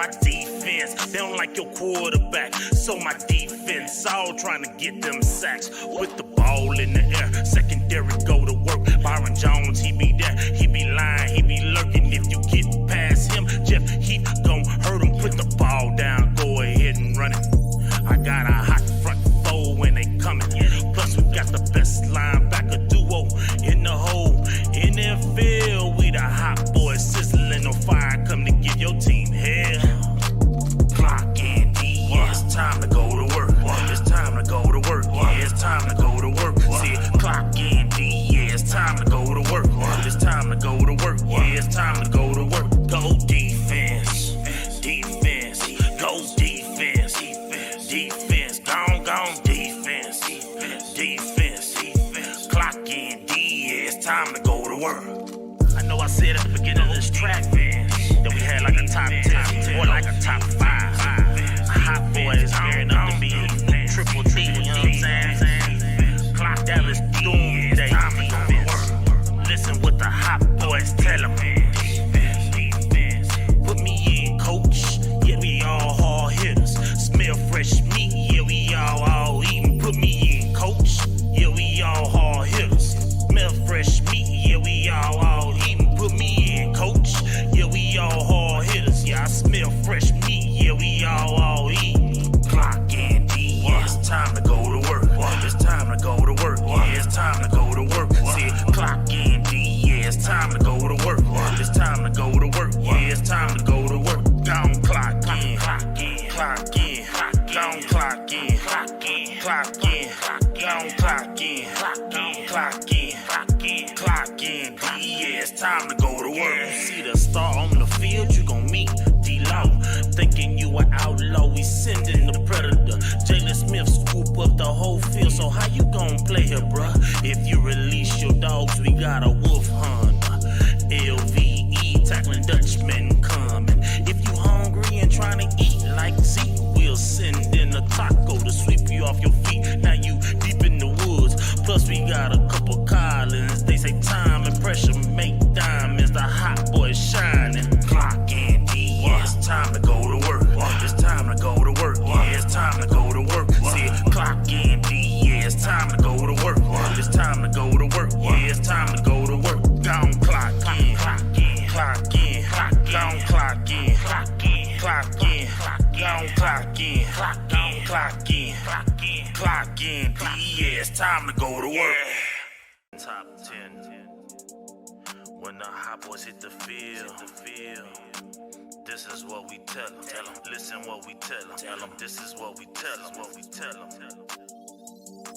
my defense. They don't like your quarterback, so my defense all trying to get them sacks. With the ball in the air, secondary go to work. Byron Jones, he be there, he be lying, he be lurking. If you get past him, Jeff Heath gon' hurt him. Put the ball down, go ahead and run it. I got a hot front four when they coming. Plus we got the best linebacker duo in the whole NFL. We the hot boys sizzling on fire, come to give your team hell. Clock in D, it's time to go to work. It's time to go to work. Yeah, it's time to go to work. See, clock in D, yeah, it's time to go to work. It's time to go to work. Yeah, it's time to go to work. Go defense, defense, go defense, defense, gone defense, defense, clock in D, yeah, it's time to go to work. I know I said at the beginning of this track, man, that we had like a top 10 or like a top 5. Hot boys gearing up to be triple D, you know what I'm saying? Clock that is doomsday. Time to go to work. Listen what the hot boys tell them, man. Put me in, coach. Yeah, we all hard hitters. Smell fresh meat. Yeah, we all eating. Put me in, coach. Yeah, we all hard hitters. Smell fresh meat. Yeah, we all eating. Put me in, coach. Yeah, we all hard hitters. Yeah, I smell fresh meat. Yeah, we all eating. Clock in D. Yeah, it's time to go to work. It's time to go to work. Yeah, it's time to go to work. See, clock in D. Yeah, it's time to go to work. It's time to go to work. Yeah, it's time to go to work. Gone clock in, clock in, clock in, gone clock in, clock in, clock in, gone clock in, clock in, clock in, clock in. Yeah, it's time to go to work. You see the star on the field, you gon' meet D-Law. Thinking you an outlaw, we sending the predator. Jalen Smith scoop up the whole field, so how you gon' play here, bruh? If you release your dogs, we got a wolf hunter. LVE tackling Dutchman coming. If you hungry and trying to eat like Zeke, we'll send in a taco to sweep you off your feet. Now you deep in the woods. Plus we got a couple Collins. They say time and pressure make diamonds. The hot boys shining. Clock in D. Yeah, it's time to go to work. It's time to go to work. Yeah, it's time to go to work. See, clock in D. Yeah, it's time to go to work. It's time to go to work. Yeah, it's time to go to work. Gone clock in, clock in, clock in, gone clock in, clock in, clock in, gone clock in, clock in, clock in, clock in. Yeah, it's time to go to work. Top 10. When the hot boys hit the field, this is what we tell them. Listen what we tell them. This is what we tell them.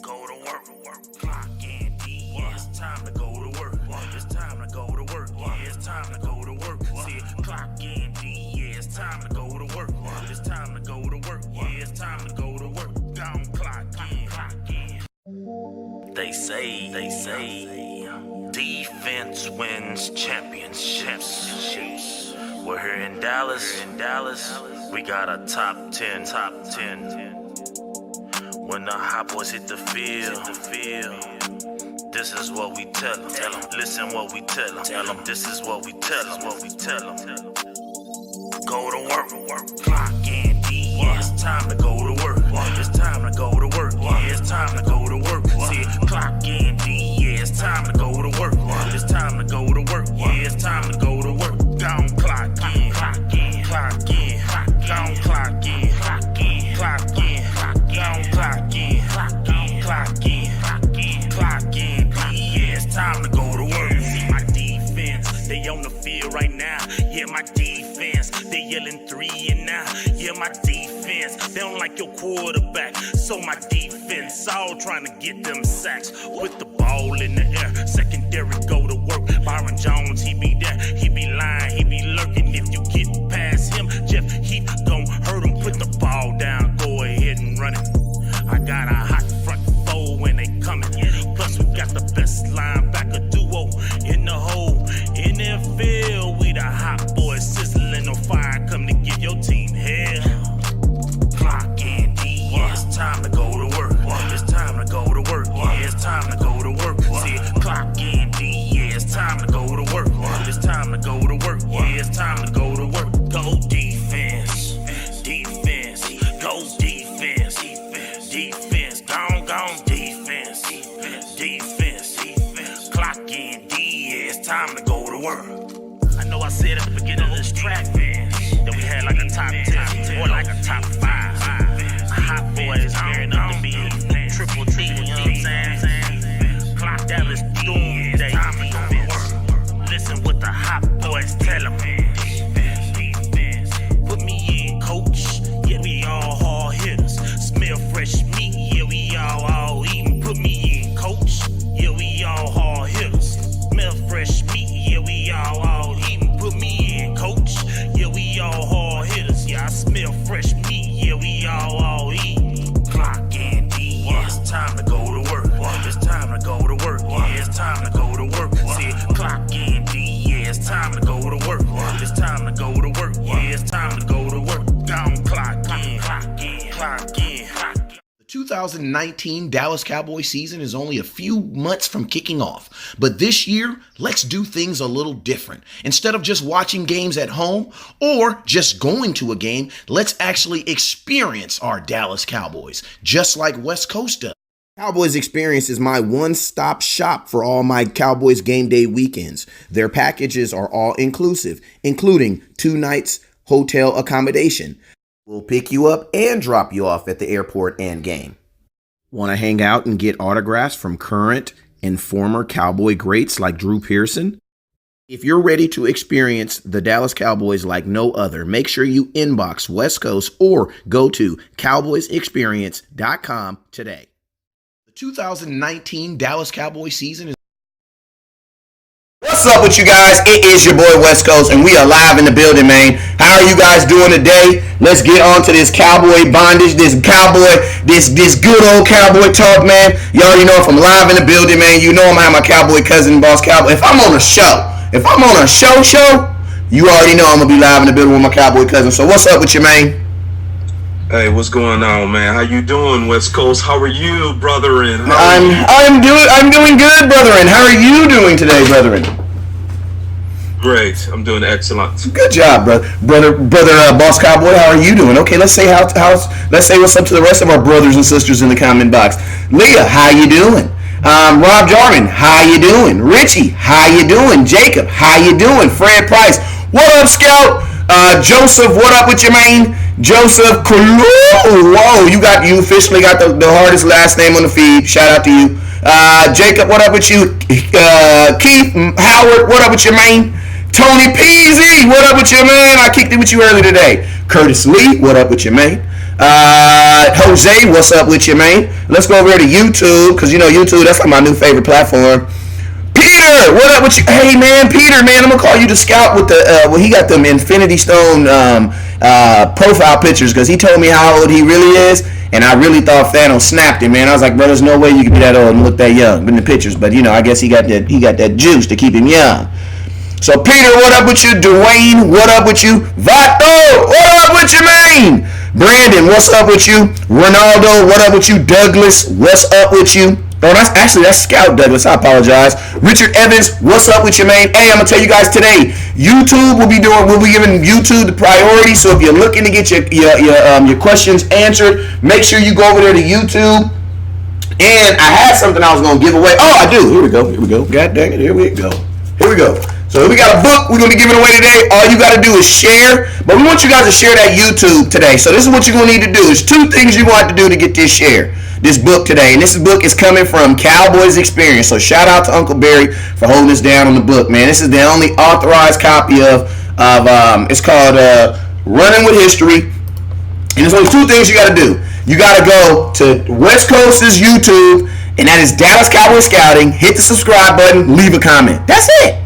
Go to work. Clock in D. Yeah, it's time to go to work. It's time to go to work. Yeah, it's time to go to work. See, clock in D. Yeah, it's time to go to work. It's time to go to work. Yeah, it's time to go to work. Gone clock in. They say, defense wins championships. We're here in Dallas. We got a top 10. When the hot boys hit the field, this is what we tell them. Listen what we tell them. This is what we tell them. Go to work. Clock in D. Yeah, it's time to go to work. It's time to go to work. Yeah, it's time to go to work. See, clock in D. Yeah, it's time to go to work. It's time to go to work. Yeah, it's time to go to work. Gone clock in, clock in, clock in, gone clock in, clock in, clock in, gone clock in, clock in, clock in. Yeah, it's time to go to work. See my defense, they on the field right now. Yeah, my defense, they yelling 3 and now. Yeah, my defense, they don't like your quarterback, so my defense all trying to get them sacks. With the ball in the air, secondary go to work. Byron Jones, he be there, he be lying, he be lurking. If you get past him, Jeff Heath gon' hurt him. Put the ball down, go ahead and run it. I got a hot front four when they coming. Plus we got the best linebacker duo in the whole NFL. We the hot boys sizzling on fire, come to give your team hell. Clock in D. Yeah, it's time to go to work. It's time to go to work. Yeah, it's time to go to work. See, clock in D. Yeah, it's time to go to work. It's time to go to work. Yeah, it's time to go to work. Go defense. world. I know I said at the beginning of this track, man, that we had like a top 10 or like a top 5. Hot boys gearing up to be triple D, you know what I'm saying? Clock Dallas doomsday. Listen what the hot boys tell them. Put me in, coach. Yeah, we all hard hitters. Smell fresh meat. Yeah, we all eating. Put me in, coach. Yeah, we all hard hitters. Smell fresh meat. Yeah, we all eating. Put me in, coach. Yeah, we all hard hitters. Yeah, I smell fresh meat. Yeah, we all eating. Clock in, D. Yeah, it's time to go to work. It's time to go to work. Yeah, it's time to go to work. See, clock in, D. Yeah, it's time to go to work. It's time to go to work. Yeah, it's time to go to work. Gone, clock in, clock in, clock in, clock in. The 2019 Dallas Cowboys season is only a few months from kicking off, but this year, let's do things a little different. Instead of just watching games at home or just going to a game, let's actually experience our Dallas Cowboys, just like West Coast does. Cowboys Experience is my one-stop shop for all my Cowboys game day weekends. Their packages are all inclusive, including 2 nights hotel accommodation. We'll pick you up and drop you off at the airport and game. Want to hang out and get autographs from current and former Cowboy greats like Drew Pearson? If you're ready to experience the Dallas Cowboys like no other, make sure you inbox West Coast or go to cowboysexperience.com today. The 2019 Dallas Cowboys season is... What's up with you guys? It is your boy West Coast, and we are live in the building, man. How are you guys doing today? Let's get on to this cowboy bondage, this good old cowboy talk, man. You already know if I'm live in the building, man, you know I'm gonna have my cowboy cousin, Boss Cowboy. If I'm on a show, you already know I'm gonna be live in the building with my cowboy cousin. So what's up with you, man? Hey, what's going on, man? How you doing, West Coast? How are you, brethren? I'm doing good, brethren. How are you doing today, brethren? Great. I'm doing excellent. Good job, brother, Boss Cowboy. How are you doing? Okay, let's say let's say what's up to the rest of our brothers and sisters in the comment box. Leah, how you doing? Rob Jarman, how you doing? Richie, how you doing? Jacob, how you doing? Fred Price, what up, Scout? Joseph, what up with you, man? Joseph, whoa, you officially got the hardest last name on the feed. Shout out to you. Jacob, what up with you? Keith Howard, what up with you, man? Tony Peasy, what up with you, man? I kicked it with you earlier today. Curtis Lee, what up with you, man? Jose, what's up with you, man? Let's go over here to YouTube, because you know YouTube, that's like my new favorite platform. Peter, what up with you? Hey, man, Peter, man, I'm going to call you the scout with the, he got them Infinity Stone profile pictures, because he told me how old he really is, and I really thought Thanos snapped him, man. I was like, bro, there's no way you can be that old and look that young in the pictures, but, you know, I guess he got that juice to keep him young. So, Peter, what up with you? Dwayne, what up with you? Vato, what up with you, man? Brandon, what's up with you? Ronaldo, what up with you? Douglas, what's up with you? Oh, that's Scout Douglas. I apologize. Richard Evans, what's up with you, man? Hey, I'm gonna tell you guys today. YouTube we'll be giving YouTube the priority. So if you're looking to get your questions answered, make sure you go over there to YouTube. And I had something I was gonna give away. Oh, I do. Here we go. God dang it. Here we go. So we got a book we're going to be giving away today. All you got to do is share. But we want you guys to share that YouTube today. So this is what you're going to need to do. There's 2 things you're going to have to do to get this book today. And this book is coming from Cowboys Experience. So shout out to Uncle Barry for holding us down on the book, man. This is the only authorized copy of it's called Running with History. And there's only 2 things you got to do. You got to go to West Coast's YouTube, and that is Dallas Cowboy Scouting. Hit the subscribe button, leave a comment. That's it.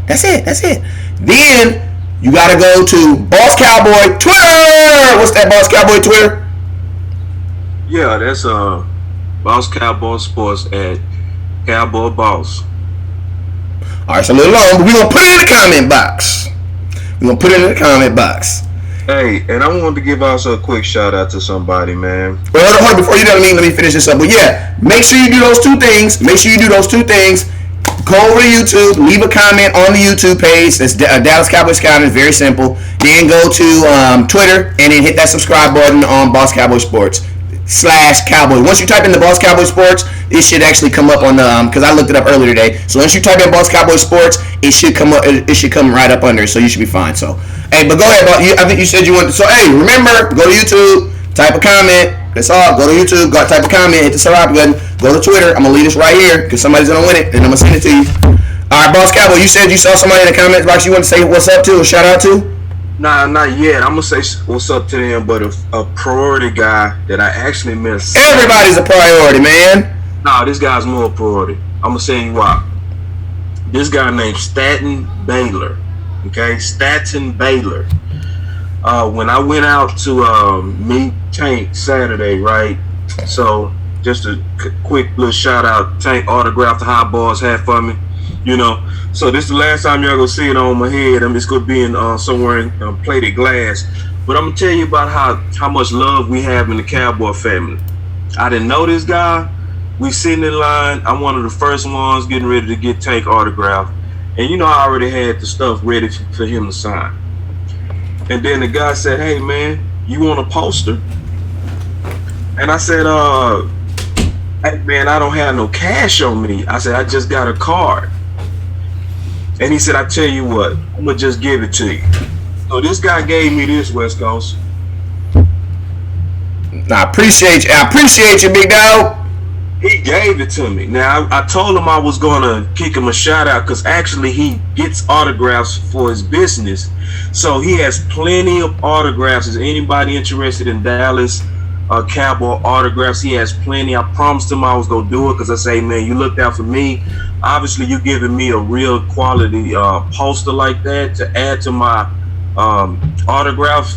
Then you got to go to Boss Cowboy Twitter. What's that, Boss Cowboy Twitter? Yeah, that's Boss Cowboy Sports at Cowboy Boss. All right, it's a little long, but we're going to put it in the comment box. Hey, and I wanted to give also a quick shout out to somebody, man. Well, hold on, before you know what I mean, let me finish this up. But yeah, make sure you do those 2 things. Go over to YouTube, leave a comment on the YouTube page. That's Dallas Cowboy Scouting. It's very simple. Then go to Twitter and then hit that subscribe button on Boss Cowboy Sports. /Cowboy. Once you type in the Boss Cowboy Sports, it should actually come up on the because I looked it up earlier today. So once you type in Boss Cowboy Sports, it should come up. It should come right up under. So you should be fine. So hey, but go ahead. I think you said you wanted. So hey, remember, go to YouTube, type a comment. That's all. Go to YouTube, go type a comment, hit the subscribe button. Go to Twitter. I'm gonna leave this right here because somebody's gonna win it, and I'm gonna send it to you. All right, Boss Cowboy. You said you saw somebody in the comments box you want to say what's up to or shout out to. Nah, not yet. I'm gonna say what's up to them, but a priority guy that I actually missed. Everybody's a priority, man. Nah, this guy's more a priority. I'm gonna say you why. This guy named Staten Baylor. Okay, Staten Baylor. When I went out to meet Tank Saturday, right? So just a quick little shout out. Tank autographed the high balls had for me. You know, so this is the last time y'all gonna see it on my head. I'm just gonna be in somewhere in plated glass. But I'm gonna tell you about how much love we have in the Cowboy family. I didn't know this guy. We sitting in line. I'm one of the first ones getting ready to get Tank autograph. And you know, I already had the stuff ready for him to sign. And then the guy said, "Hey man, you want a poster?" And I said, "Hey man, I don't have no cash on me." I said, "I just got a card." And he said, "I tell you what, I'm gonna just give it to you." So this guy gave me this, West Coast. I appreciate you, big dog. He gave it to me. Now I told him I was gonna kick him a shout out because actually he gets autographs for his business. So he has plenty of autographs. Is anybody interested in Dallas Cowboy autographs? He has plenty. I promised him I was gonna do it because I say, man, you looked out for me. Obviously, you giving me a real quality poster like that to add to my autograph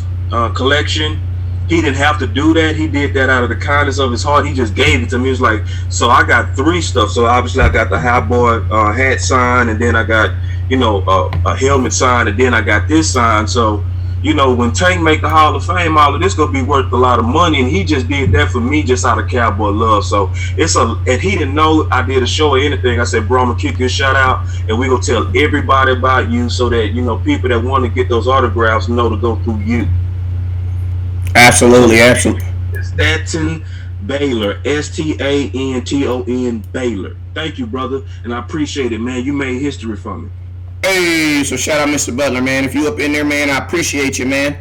collection. He didn't have to do that. He did that out of the kindness of his heart. He just gave it to me. It was like, so I got 3 stuff. So obviously I got the high boy hat sign, and then I got, you know, a helmet sign, and then I got this sign. So, you know, when Tank make the Hall of Fame, all of this gonna be worth a lot of money, and he just did that for me just out of Cowboy love. So and he didn't know I did a show or anything. I said, bro, I'm gonna kick you a shout out, and we gonna tell everybody about you so that, you know, people that want to get those autographs know to go through you. Absolutely. Staten Baylor, STANTON Baylor. Thank you, brother, and I appreciate it, man. You made history for me. Hey, so shout out Mr. Butler, man. If you up in there, man, I appreciate you, man.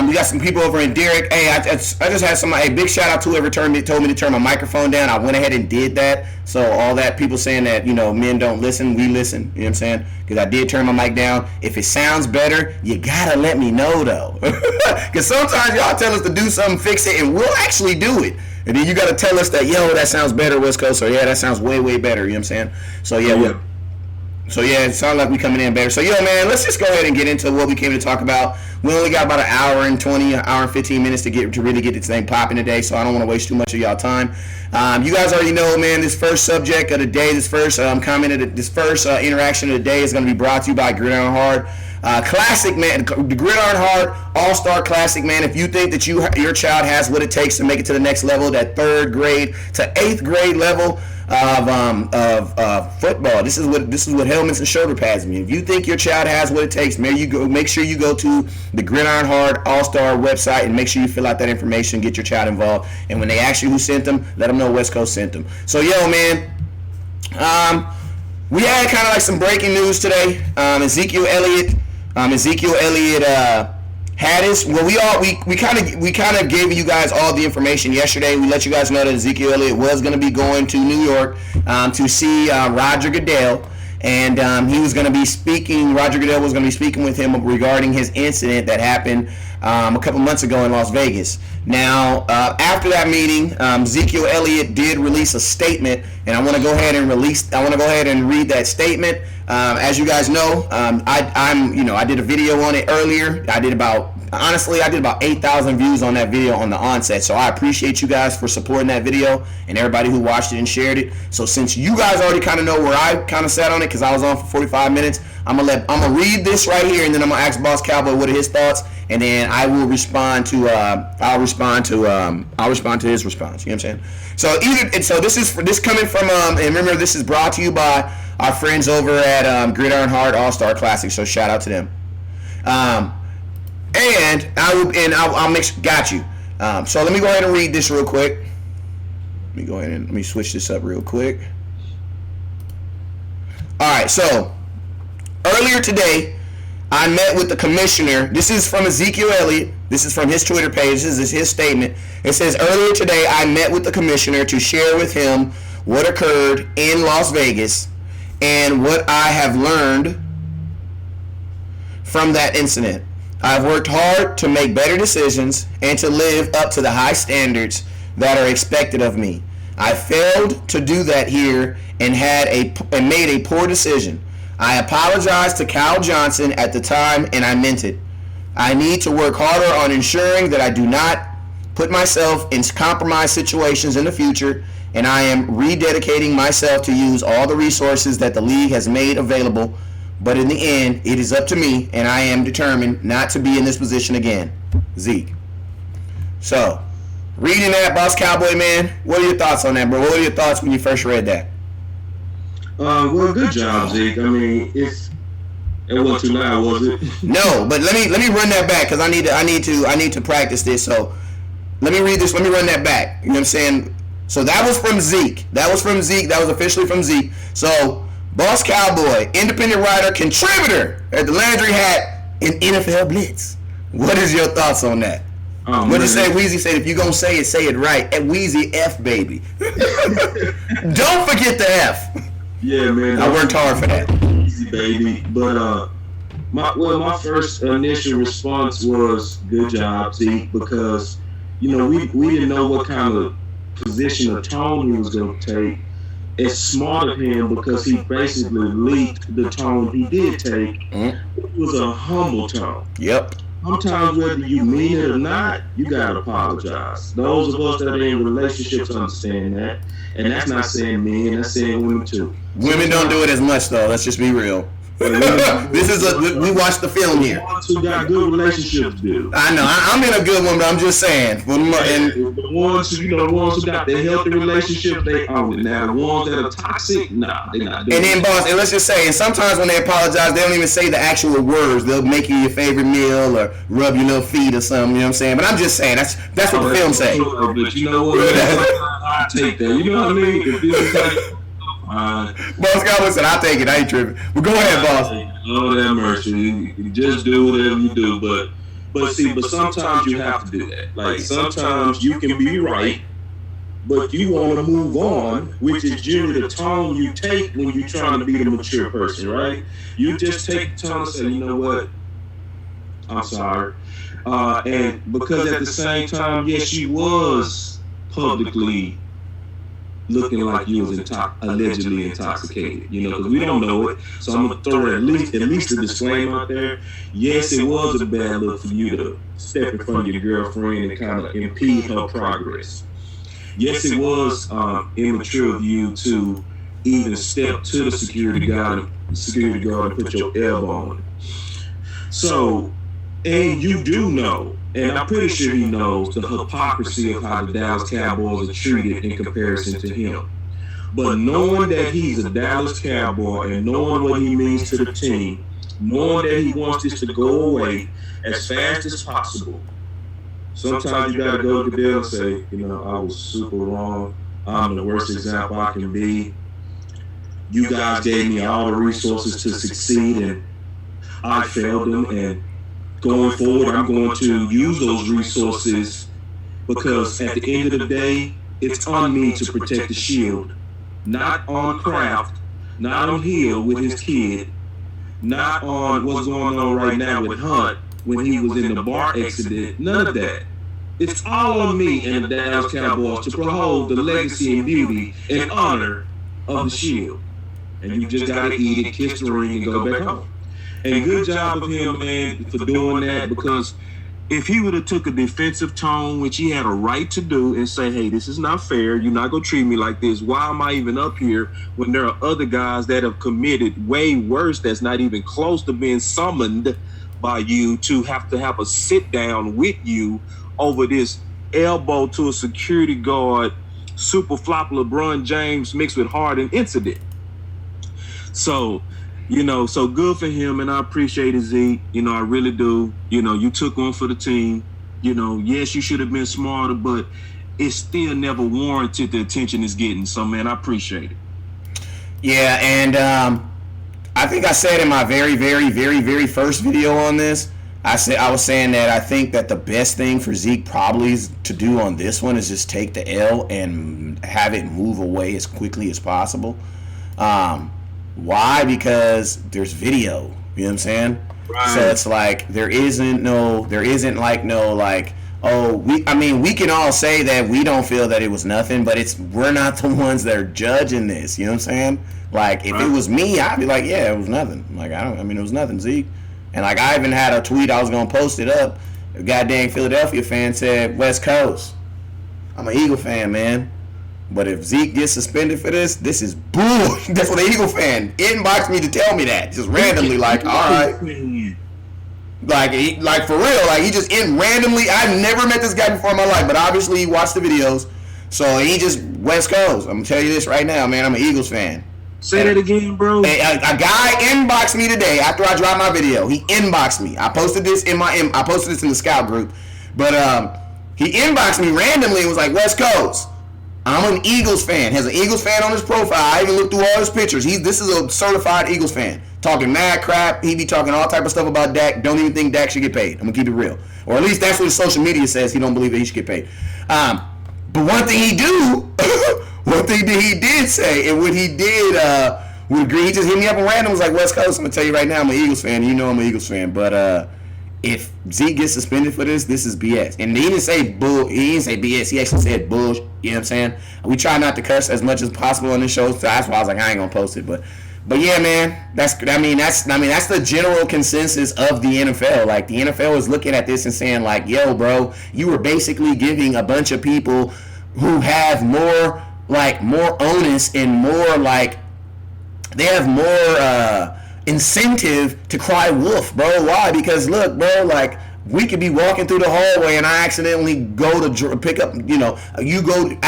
We got some people over in Derek. Hey, I just had somebody. Hey, big shout out to whoever told me to turn my microphone down. I went ahead and did that. So all that people saying that, you know, men don't listen, we listen. You know what I'm saying? Because I did turn my mic down. If it sounds better, you gotta let me know though. Because sometimes y'all tell us to do something, fix it, and we'll actually do it. And then you gotta tell us that, yo, that sounds better, West Coast, or yeah, that sounds way, way better. You know what I'm saying? So yeah, So yeah, it sounds like we coming in better. So yo, man, let's just go ahead and get into what we came to talk about. We only got about an hour and 15 minutes to really get this thing popping today. So I don't want to waste too much of y'all time. You guys already know, man. This first subject of the day, this first interaction of the day is going to be brought to you by Gridiron Hard. Classic, man. The Gridiron Hard All-Star Classic, man. If you think that your child has what it takes to make it to the next level, that 3rd grade to 8th grade level of football, this is what helmets and shoulder pads mean. If you think your child has what it takes, make sure you go to the Gridiron Hard All-Star website and make sure you fill out that information, get your child involved, and when they ask you who sent them, let them know West Coast sent them. So yo, man, we had kind of like some breaking news today. Ezekiel Elliott had us. Well, we kind of gave you guys all the information yesterday. We let you guys know that Ezekiel Elliott was going to be going to New York to see Roger Goodell, and he was going to be speaking. Roger Goodell was going to be speaking with him regarding his incident that happened a couple months ago in Las Vegas. Now, after that meeting, Ezekiel Elliott did release a statement, and I want to go ahead and read that statement. As you guys know, I did a video on it earlier. I did about 8,000 views on that video on the onset. So I appreciate you guys for supporting that video and everybody who watched it and shared it. So since you guys already kind of know where I kind of sat on it, because I was on for 45 minutes, I'm gonna read this right here, and then I'm gonna ask Boss Cowboy what are his thoughts, and then I will respond to his response. You know what I'm saying? So this coming from and remember, this is brought to you by our friends over at Gridiron Hard All-Star Classic. So shout out to them. And I'll make sure, got you. So let me go ahead and read this real quick. Let me switch this up real quick. All right, so earlier today, I met with the commissioner. This is from Ezekiel Elliott. This is from his Twitter page. This is his statement. It says, earlier today, I met with the commissioner to share with him what occurred in Las Vegas and what I have learned from that incident. I've worked hard to make better decisions and to live up to the high standards that are expected of me. I failed to do that here and made a poor decision. I apologized to Cal Johnson at the time, and I meant it. I need to work harder on ensuring that I do not put myself in compromised situations in the future, and I am rededicating myself to use all the resources that the league has made available. But in the end, it is up to me, and I am determined not to be in this position again. Zeke. So, reading that, Boss Cowboy, man, what are your thoughts on that, bro? What were your thoughts when you first read that? Well, good job, Zeke. I mean, it wasn't too loud, was it? No, but let me run that back because I need to practice this. So let me read this. Let me run that back. You know what I'm saying? So that was from Zeke. That was officially from Zeke. So Boss Cowboy, independent writer, contributor at the Landry Hat in NFL Blitz. What is your thoughts on that? What did you say? Weezy said, if you're going to say it right. And Weezy F, baby. Don't forget the F. Yeah, man. I worked hard for that. Easy, baby. But my first initial response was good job, Zeke, because we didn't know what kind of position or tone he was going to take. It's smart of him because he basically leaked the tone he did take. It was a humble tone. Yep. Sometimes whether you mean it or not, you gotta apologize. Those of us that are in relationships understand that. And that's not saying men, that's saying women too. Women don't do it as much though, let's just be real. We watched the film here. The ones who got good relationships do. I know, I'm in a good one, but I'm just saying. And the ones who got the healthy relationship, they own it. Now the ones that are toxic, nah, they not doing it. And then boss, and let's just say, and sometimes when they apologize, they don't even say the actual words. They'll make you your favorite meal or rub your little feet or something, you know what I'm saying? But I'm just saying, that's what the film say. But you know what? I take that. You know what I mean? If this is like, Boss Cowboy said, I'll take it. I ain't tripping. But go ahead, boss. Lord have mercy. You just do whatever you do. But sometimes you have to do that. Like, sometimes you can be right, but you want to move on, which is generally the tone you take when you're trying to be the mature person, right? You just take the tone and say, you know what? I'm sorry. And because at the same time, yes, she was publicly looking like you was allegedly intoxicated, because we don't know it. So I'm gonna throw at least a disclaimer out there. Yes, it was a bad look for you to step in front of your girlfriend and kind of impede her progress. Yes, it was immature of you to even step to the security guard and put your elbow on it. So, and you do know, and I'm pretty sure he knows the hypocrisy of how the Dallas Cowboys are treated in comparison to him. But knowing that he's a Dallas Cowboy and knowing what he means to the team, knowing that he wants this to go away as fast as possible, sometimes you got to go to Goodell and say, I was super wrong. I'm the worst example I can be. You guys gave me all the resources to succeed, and I failed them. And going forward, I'm going to use those resources because at the end of the day, it's on me to protect the shield, not on Kraft, not on Hill with his kid, not on what's going on right now with Hunt when he was in the bar accident. None of that. It's all on me and the Dallas Cowboys to uphold the legacy and beauty and honor of the shield. And you just got to eat it, kiss the ring, and go back home. And good job of him, man, for doing that, because if he would have took a defensive tone, which he had a right to do, and say, hey, this is not fair, you're not going to treat me like this, why am I even up here when there are other guys that have committed way worse that's not even close to being summoned by you to have a sit down with you over this elbow to a security guard, super flop LeBron James mixed with Harden incident. So, so good for him, and I appreciate it, Zeke. I really do. You took one for the team. You know, yes, you should have been smarter, but it's still never warranted the attention it's getting. So, man, I appreciate it. Yeah, and I think I said in my very, very, very, very first video on this, I was saying that I think that the best thing for Zeke probably is to do on this one is just take the L and have it move away as quickly as possible. Why? Because there's video. You know what I'm saying? Right. So it's like there isn't like, oh, we can all say that we don't feel that it was nothing, but we're not the ones that are judging this. You know what I'm saying? Like, if it was me, I'd be like, yeah, it was nothing. Like, it was nothing, Zeke. And like, I even had a tweet, I was gonna post it up. A goddamn Philadelphia fan said, West Coast. I'm an Eagle fan, man. But if Zeke gets suspended for this is bull. That's what an Eagle fan inboxed me to tell me that. Just randomly, like, all right. Like for real, like he just randomly. I've never met this guy before in my life, but obviously he watched the videos. So he just West Coast. I'm gonna tell you this right now, man. I'm an Eagles fan. Say that again, bro. A guy inboxed me today after I dropped my video. He inboxed me. I posted this in the Scout group, but he inboxed me randomly and was like, West Coast. I'm an Eagles fan. Has an Eagles fan on his profile. I even looked through all his pictures. This is a certified Eagles fan. Talking mad crap. He be talking all type of stuff about Dak. Don't even think Dak should get paid. I'm gonna keep it real, or at least that's what his social media says. He don't believe that he should get paid. But one thing he did say, and what he did would agree. He just hit me up and random was like, West Coast. I'm gonna tell you right now, I'm an Eagles fan. You know I'm an Eagles fan, but if Zeke gets suspended for this is BS. And he didn't say bull. He didn't say BS. He actually said bull. You know what I'm saying? We try not to curse as much as possible on this show, so that's why I was like, I ain't gonna post it. But yeah, man, that's the general consensus of the NFL. Like, the NFL is looking at this and saying, like, yo, bro, you were basically giving a bunch of people who have more onus and more like they have more incentive to cry wolf, bro. Why? Because look, bro, like, we could be walking through the hallway and I accidentally go to pick up, we walking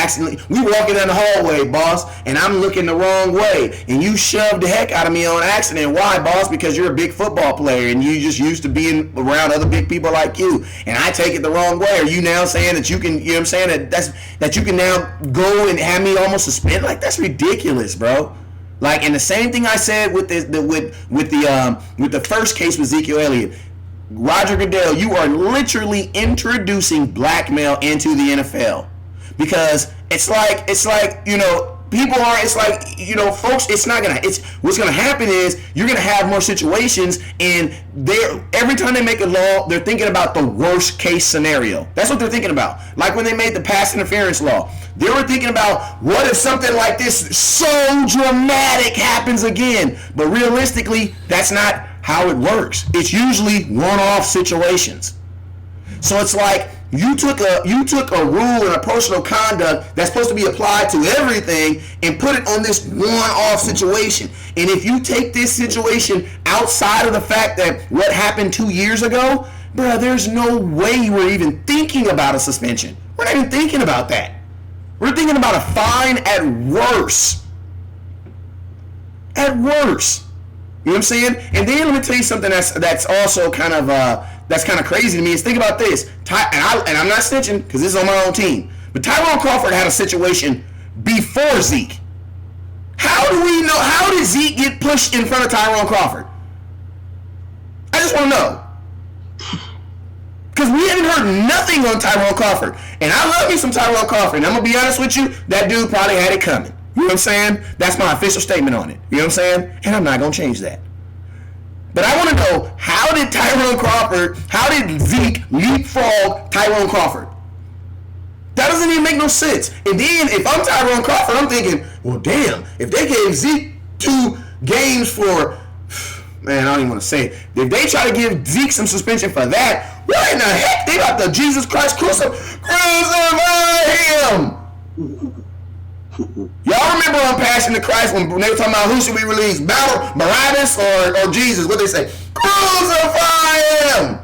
down the hallway, boss, and I'm looking the wrong way, and you shoved the heck out of me on accident. Why, boss? Because you're a big football player and you just used to being around other big people like you, and I take it the wrong way. Are you now saying that you can, you know what I'm saying, that you can now go and have me almost suspend? Like, that's ridiculous, bro. Like, and the same thing I said with the first case with Ezekiel Elliott. Roger Goodell, you are literally introducing blackmail into the NFL, because it's like people are, it's like, folks, what's gonna happen is you're gonna have more situations, and every time they make a law, they're thinking about the worst case scenario. That's what they're thinking about. Like when they made the pass interference law, they were thinking about, what if something like this so dramatic happens again? But realistically, that's not how it works. It's usually one-off situations. So it's like you took a rule and a personal conduct that's supposed to be applied to everything and put it on this one-off situation. And if you take this situation outside of the fact that what happened 2 years ago, bro, there's no way we're even thinking about a suspension. We're not even thinking about that. We're thinking about a fine at worst. At worst. You know what I'm saying? And then let me tell you something that's also kind of crazy to me is, think about this. And I'm not snitching because this is on my own team. But Tyrone Crawford had a situation before Zeke. How do we know? How did Zeke get pushed in front of Tyrone Crawford? I just want to know. Because we haven't heard nothing on Tyrone Crawford. And I love me some Tyrone Crawford. And I'm going to be honest with you, that dude probably had it coming. You know what I'm saying? That's my official statement on it. You know what I'm saying? And I'm not going to change that. But I want to know, how did Zeke leapfrog Tyrone Crawford? That doesn't even make no sense. And then if I'm Tyrone Crawford, I'm thinking, well, damn, if they gave Zeke 2 games for, man, I don't even want to say it. If they try to give Zeke some suspension for that, what in the heck? They about to Jesus Christ crucify him. Y'all remember on Passion of Christ when they were talking about who should we release, Barabbas or Jesus? What they say? Crucify him.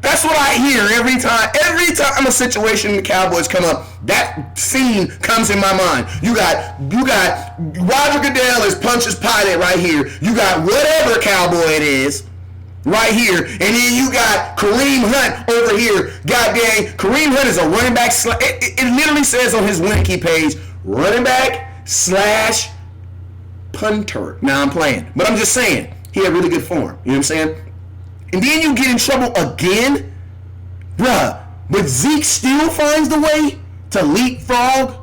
That's what I hear every time. Every time a situation in the Cowboys come up, that scene comes in my mind. You got Roger Goodell is Pontius Pilate right here. You got whatever cowboy it is, right here, and then you got Kareem Hunt over here. God dang, Kareem Hunt is a running back. It literally says on his wiki page, running back slash punter. Now I'm playing, but I'm just saying he had really good form. You know what I'm saying? And then you get in trouble again, bruh. But Zeke still finds the way to leapfrog.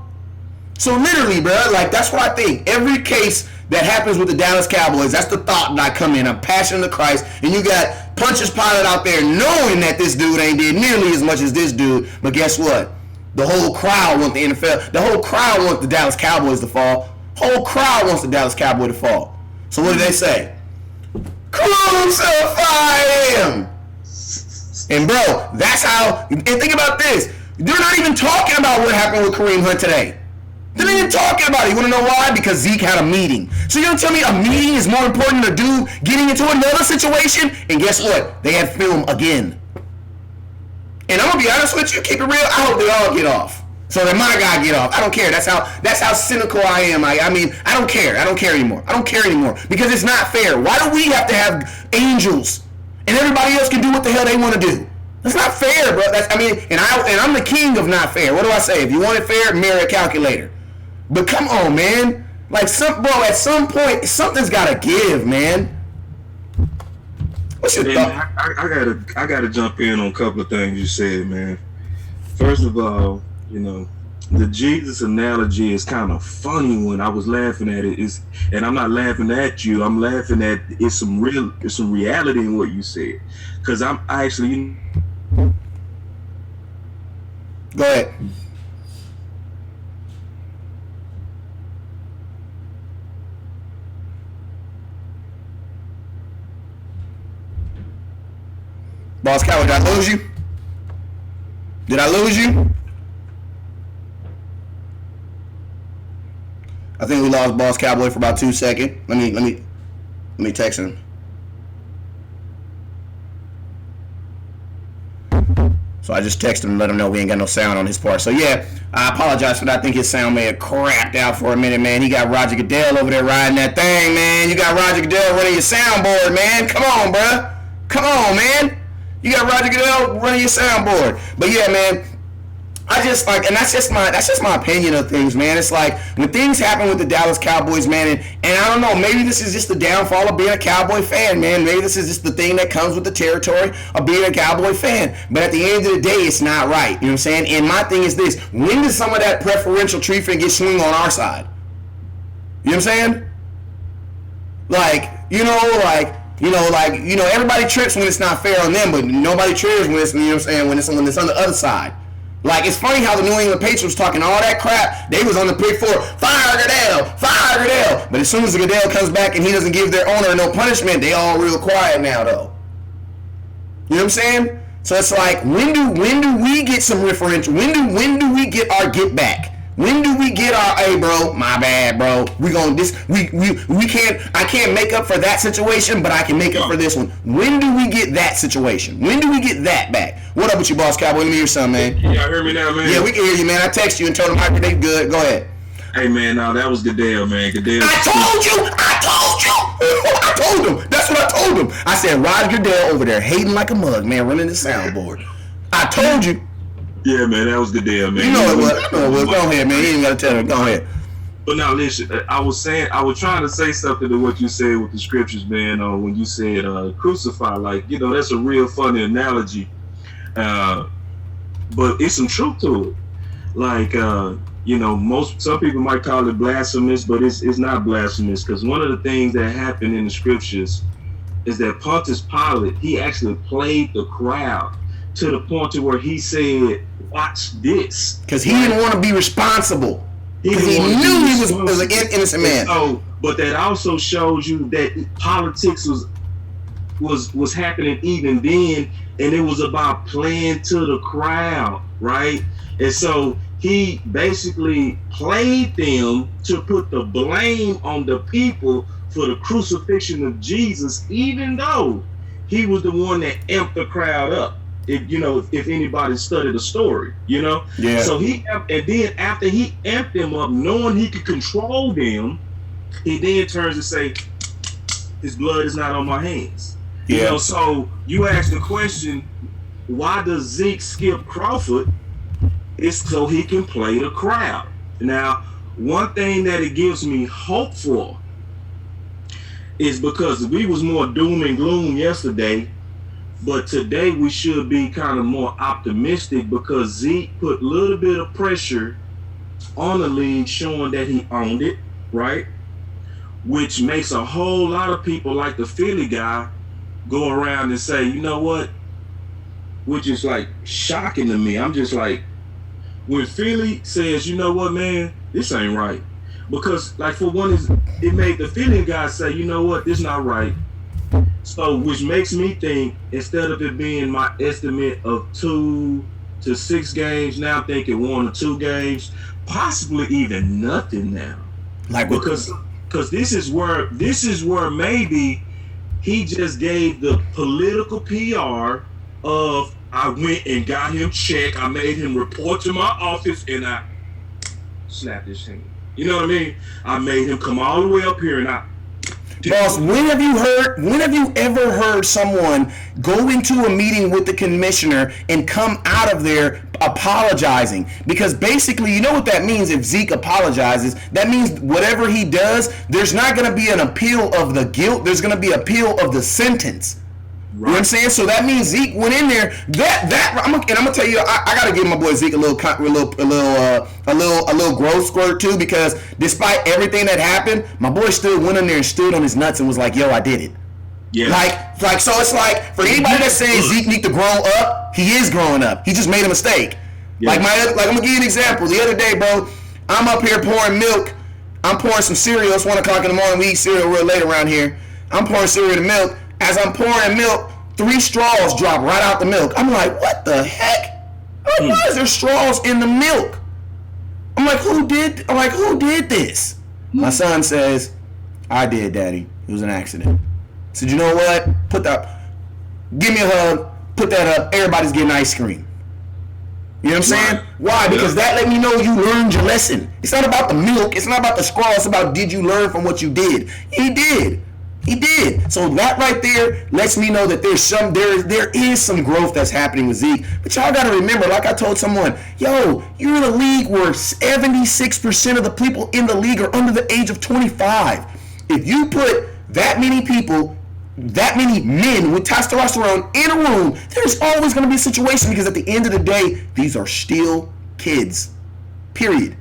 So literally, bruh, like that's what I think. Every case that happens with the Dallas Cowboys, that's the thought that I come in. I'm passionate to Christ, and you got Pontius Pilate out there knowing that this dude ain't did nearly as much as this dude. But guess what? The whole crowd want the NFL. The whole crowd wants the Dallas Cowboys to fall. Whole crowd wants the Dallas Cowboy to fall. So what do they say? Crucify him. And bro, that's how. And think about this. They're not even talking about what happened with Kareem Hunt today. They're not even talking about it. You want to know why? Because Zeke had a meeting. So you're going to tell me a meeting is more important than a dude getting into another situation? And guess what? They had film again. And I'm going to be honest with you, keep it real, I hope they all get off. So that my guy get off. I don't care. That's how cynical I am. I mean, I don't care. I don't care anymore. I don't care anymore. Because it's not fair. Why do we have to have angels and everybody else can do what the hell they want to do? That's not fair, bro. And I'm the king of not fair. What do I say? If you want it fair, marry a calculator. But come on, man. Like, at some point, something's got to give, man. What's your thought? I gotta jump in on a couple of things you said, man. First of all, you know, the Jesus analogy is kind of funny when I was laughing at it. And I'm not laughing at you. I'm laughing at it's some reality in what you said. Because I actually. Go ahead. Boss Cowboy, did I lose you? Did I lose you? I think we lost Boss Cowboy for about 2 seconds. Let me text him. So I just texted him and let him know we ain't got no sound on his part. So yeah, I apologize for that. I think his sound may have crapped out for a minute, man. He got Roger Goodell over there riding that thing, man. You got Roger Goodell running your soundboard, man. Come on, bruh. Come on, man. You got Roger Goodell running your soundboard. But yeah, man, I just like, and that's just my opinion of things, man. It's like when things happen with the Dallas Cowboys, man, and I don't know, maybe this is just the downfall of being a Cowboy fan, man. Maybe this is just the thing that comes with the territory of being a Cowboy fan. But at the end of the day, it's not right. You know what I'm saying? And my thing is this: when does some of that preferential treatment get swung on our side? You know what I'm saying? Everybody trips when it's not fair on them, but nobody trips when it's, you know what I'm saying, when it's on the other side. Like, it's funny how the New England Patriots was talking all that crap. They was on the pick four, fire Goodell. But as soon as the Goodell comes back and he doesn't give their owner no punishment, they all real quiet now, though. You know what I'm saying? So it's like, when do we get some referential? When do we get our get back? When do we get our, hey bro, my bad bro, we can't, I can't make up for that situation, but I can make up for this one. When do we get that situation? When do we get that back? What up with you, Boss Cowboy? Let me hear something, man. Y'all hear me now, man? Yeah, we can hear you, man. I texted you and told him how they good. Go ahead. Hey man, no, that was Goodell, man. Goodell. I told you. I told him. That's what I told him. I said, Roger Goodell over there hating like a mug, man, running the soundboard. I told you. Yeah, man, that was Goodell, man. You know it was. Go ahead, man. You ain't got to tell him. Go ahead. But now, listen, I was trying to say something to what you said with the scriptures, man, when you said crucify. Like, you know, that's a real funny analogy. But it's some truth to it. Like, some people might call it blasphemous, but it's not blasphemous, because one of the things that happened in the scriptures is that Pontius Pilate, he actually played the crowd to the point to where he said, watch this. Because he didn't want to be responsible. Because he knew he was an innocent man. So, but that also shows you that politics was happening even then, and it was about playing to the crowd, right? And so he basically played them to put the blame on the people for the crucifixion of Jesus, even though he was the one that amped the crowd up. If anybody studied the story, Yeah. So and then after he amped them up, knowing he could control them, he then turns to say, his blood is not on my hands. You know, so you ask the question, why does Zeke skip Crawford? It's so he can play the crowd. Now, one thing that it gives me hope for is because we was more doom and gloom yesterday, but today we should be kind of more optimistic because Zeke put a little bit of pressure on the league showing that he owned it, right? Which makes a whole lot of people like the Philly guy go around and say, you know what? Which is like shocking to me. I'm just like, when Philly says, you know what, man, this ain't right. Because, like, for one, it made the Philly guys say, you know what, this not right. So, which makes me think, instead of it being my estimate of 2 to 6 games, now I'm thinking 1 or 2 games, possibly even nothing now. Like, because this is where maybe he just gave the political PR of, I went and got him checked, I made him report to my office, and I slapped his hand. You know what I mean? I made him come all the way up here, and Boss, when have you ever heard someone go into a meeting with the commissioner and come out of there apologizing? Because basically, you know what that means if Zeke apologizes? That means whatever he does, there's not going to be an appeal of the guilt. There's going to be appeal of the sentence. Right. You know what I'm saying? So that means Zeke went in there. I'm gonna tell you, I gotta give my boy Zeke a little growth squirt too, because despite everything that happened, my boy still went in there and stood on his nuts and was like, "Yo, I did it." Yeah. Like so, it's like for anybody that's saying Zeke need to grow up, he is growing up. He just made a mistake. Yeah. Like I'm gonna give you an example. The other day, bro, I'm up here pouring milk. I'm pouring some cereal. It's 1 o'clock in the morning. We eat cereal real late around here. I'm pouring cereal to milk. As I'm pouring milk, 3 straws drop right out the milk. I'm like, what the heck? I'm like, why is there straws in the milk? I'm like, who did this? My son says, I did, Daddy. It was an accident. I said, you know what? Give me a hug, put that up, everybody's getting ice cream. You know what I'm saying? Why? Because that let me know you learned your lesson. It's not about the milk, it's not about the straw, it's about did you learn from what you did. He did. So that right there lets me know that there is some growth that's happening with Zeke. But y'all got to remember, like I told someone, yo, you're in a league where 76% of the people in the league are under the age of 25. If you put that many people, that many men with testosterone in a room, there's always going to be a situation, because at the end of the day, these are still kids. Period.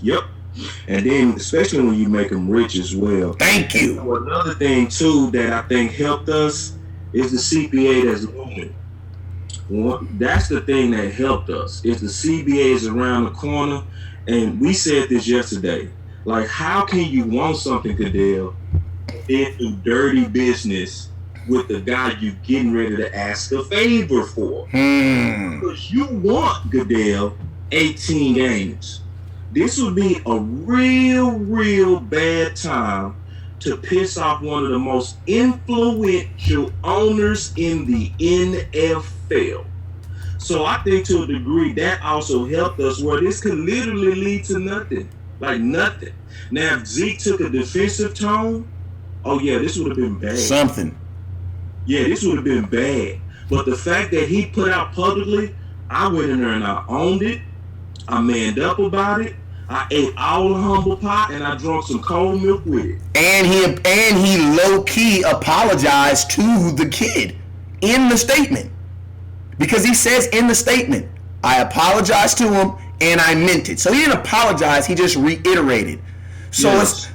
Yep. And then, especially when you make them rich as well. Thank you. So another thing, too, that I think helped us is the CPA that's looming. That's the thing that helped us. Is the CBA is around the corner. And we said this yesterday. Like, how can you want something, Goodell, and do dirty business with the guy you're getting ready to ask a favor for? Because you want, Goodell, 18 games. This would be a real bad time to piss off one of the most influential owners in the NFL. So I think to a degree that also helped us, where this could literally lead to nothing. Like nothing. Now, if Zeke took a defensive tone, oh yeah, this would have been bad. Something. Yeah, this would have been bad. But the fact that he put out publicly, I went in there and I owned it. I manned up about it. I ate all the humble pie and I drank some cold milk with it. And he low key apologized to the kid in the statement, because he says in the statement, I apologized to him and I meant it. So he didn't apologize. He just reiterated. So yes.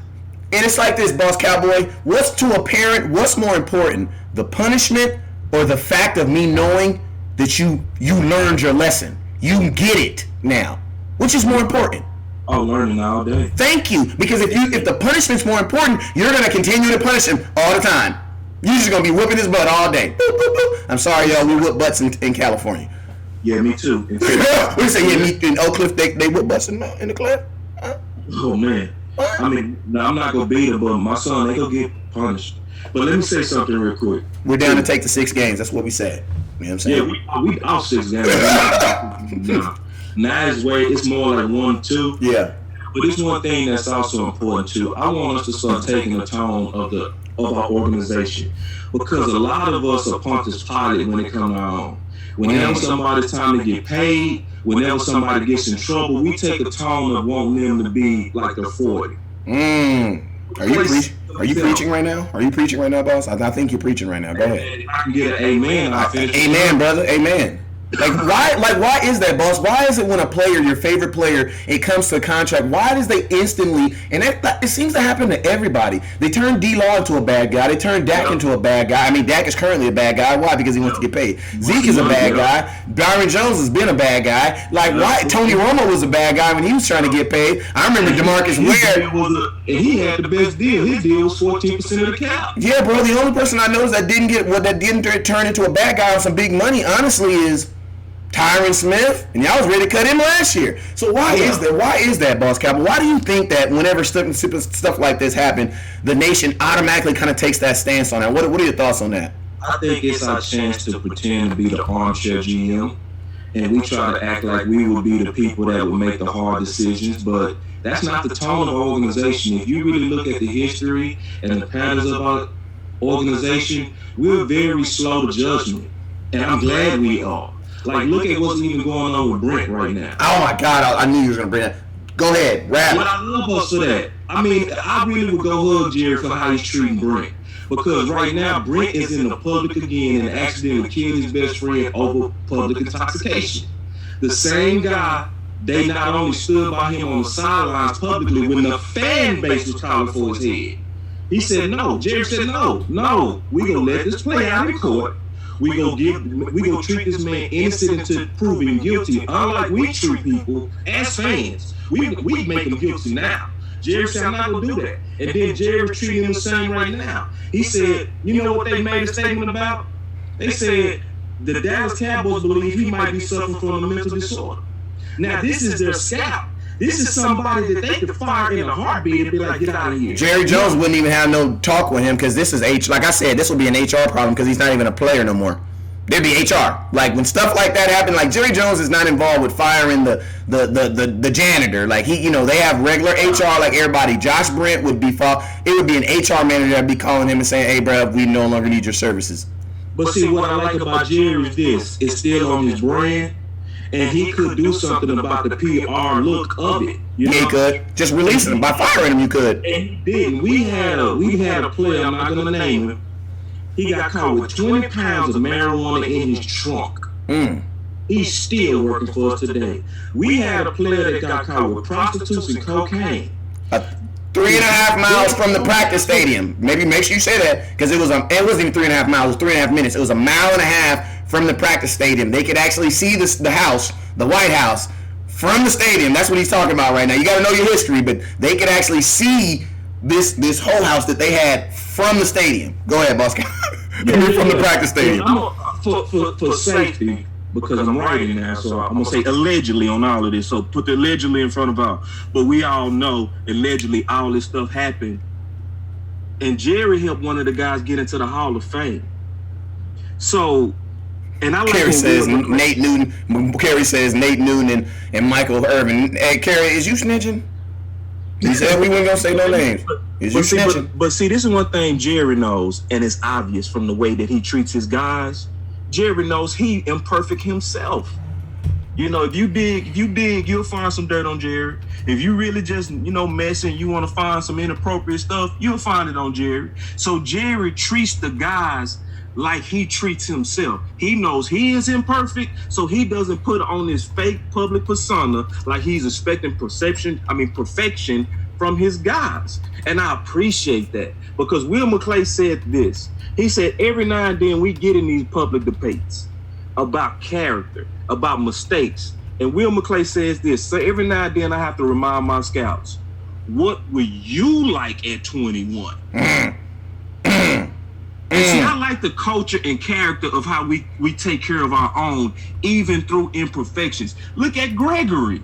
It's like this, Boss Cowboy. What's to a parent? What's more important, the punishment or the fact of me knowing that you learned your lesson? You get it now. Which is more important? Oh, learning all day. Thank you. Because if the punishment's more important, you're going to continue to punish him all the time. You're just going to be whooping his butt all day. Boop, boop, boop. I'm sorry, y'all. We whoop butts in California. Yeah, me too. We say, yeah, me in Oak Cliff, they whoop butts in the cliff. Huh? Oh, man. I mean, now I'm not going to beat him, but my son, they going to get punished. But let me say something real quick. We're down to take the 6 games. That's what we said. You know what I'm saying? Yeah, we off 6 games. Now it's more like 1-2. Yeah. But there's one thing that's also important too. I want us to start taking the tone of the of our organization, because a lot of us are Pontius Pilate when it comes to our own. Whenever somebody's time to get paid, whenever somebody gets in trouble, we take a tone of wanting them to be like they're 40. Are you preaching right now? Are you preaching right now, boss? I think you're preaching right now. Go ahead. If I can get an amen, I'll finish. Amen, brother. Amen. Why is that, boss? Why is it when a player, your favorite player, it comes to a contract, why does they instantly, and it seems to happen to everybody, they turn D-Law into a bad guy, they turn Dak into a bad guy. I mean, Dak is currently a bad guy. Why? Because he wants to get paid. Zeke is a bad guy. Byron Jones has been a bad guy. Like, why? Tony Romo was a bad guy when he was trying to get paid. I remember DeMarcus Ware. And he had the best deal. His deal was 14% of the cap. Yeah, bro. The only person I know that didn't turn into a bad guy on some big money, honestly, is Tyron Smith, and y'all was ready to cut him last year. So why is that? Why is that, Boss Cowboy? Why do you think that whenever stuff like this happen, the nation automatically kind of takes that stance on that? What are your thoughts on that? I think it's our chance to pretend to be the armchair GM, and we try to act like we would be the people that would make the hard decisions, but that's not the tone of our organization. If you really look at the history and the patterns of our organization, we're very slow to judgment, and I'm glad we are. Like, look at what's even going on with Brent right now. Oh my God, I knew you were gonna bring that. Go ahead, rap. But I love us for that. I mean, I really would go hug Jerry for how he's treating Brent. Because right now, Brent is in the public again and accidentally killed his best friend over public intoxication. The same guy, they not only stood by him on the sidelines publicly when the fan base was calling for his head. He said no. Jerry said no. We gonna let this play out in court. We gonna treat this man innocent until proven guilty. Unlike we treat people as fans, we make them guilty now. Jerry said, I'm not gonna do that. And then Jerry treating him the same right now. He said, you know what they made a statement about? They said the Dallas Cowboys believe he might be suffering from a mental disorder. Now this is their scout. This is somebody that they could fire in a heartbeat and be like, get out of here. Jerry Jones wouldn't even have no talk with him because this is like I said, this will be an HR problem because he's not even a player no more. There'd be HR. Like when stuff like that happen, like Jerry Jones is not involved with firing the janitor. Like they have regular HR like everybody. Josh Brent would be it would be an HR manager that'd be calling him and saying, hey bro, we no longer need your services. But see, what I like about Jerry is this: it's still on his brand. And he could do something about the PR look of it. Yeah, he could. Just release him. By firing him, you could. And he didn't. We had a player, I'm not going to name him. He got caught with 20 pounds of marijuana in his trunk. He's still working for us today. We had a player that got caught with prostitutes and cocaine. 3.5 miles from the practice stadium. Maybe make sure you say that because it wasn't even 3.5 miles. It was 3.5 minutes. It was 1.5 miles from the practice stadium. They could actually see the house, the White House, from the stadium. That's what he's talking about right now. You got to know your history, but they could actually see this whole house that they had from the stadium. Go ahead, boss. From the practice stadium. For safety, because I'm writing now, so I'm gonna say allegedly on all of this. So put the allegedly in front of all. But we all know allegedly all this stuff happened, and Jerry helped one of the guys get into the Hall of Fame. So. And I like Kerry says Nate Newton. Kerry says Nate Newton and Michael Irvin. Hey, Kerry, is you snitching? He said we weren't gonna say no names. Is you snitching? But see, this is one thing Jerry knows, and it's obvious from the way that he treats his guys. Jerry knows he imperfect himself. If you dig, you'll find some dirt on Jerry. If you really just messing, you want to find some inappropriate stuff, you'll find it on Jerry. So Jerry treats the guys like he treats himself. He knows he is imperfect, so he doesn't put on this fake public persona like he's expecting perfection from his guys. And I appreciate that because Will McClay said this. He said every now and then we get in these public debates about character, about mistakes. And Will McClay says this. So every now and then I have to remind my scouts, what were you like at 21? And see, I like the culture and character of how we take care of our own, even through imperfections. Look at Gregory.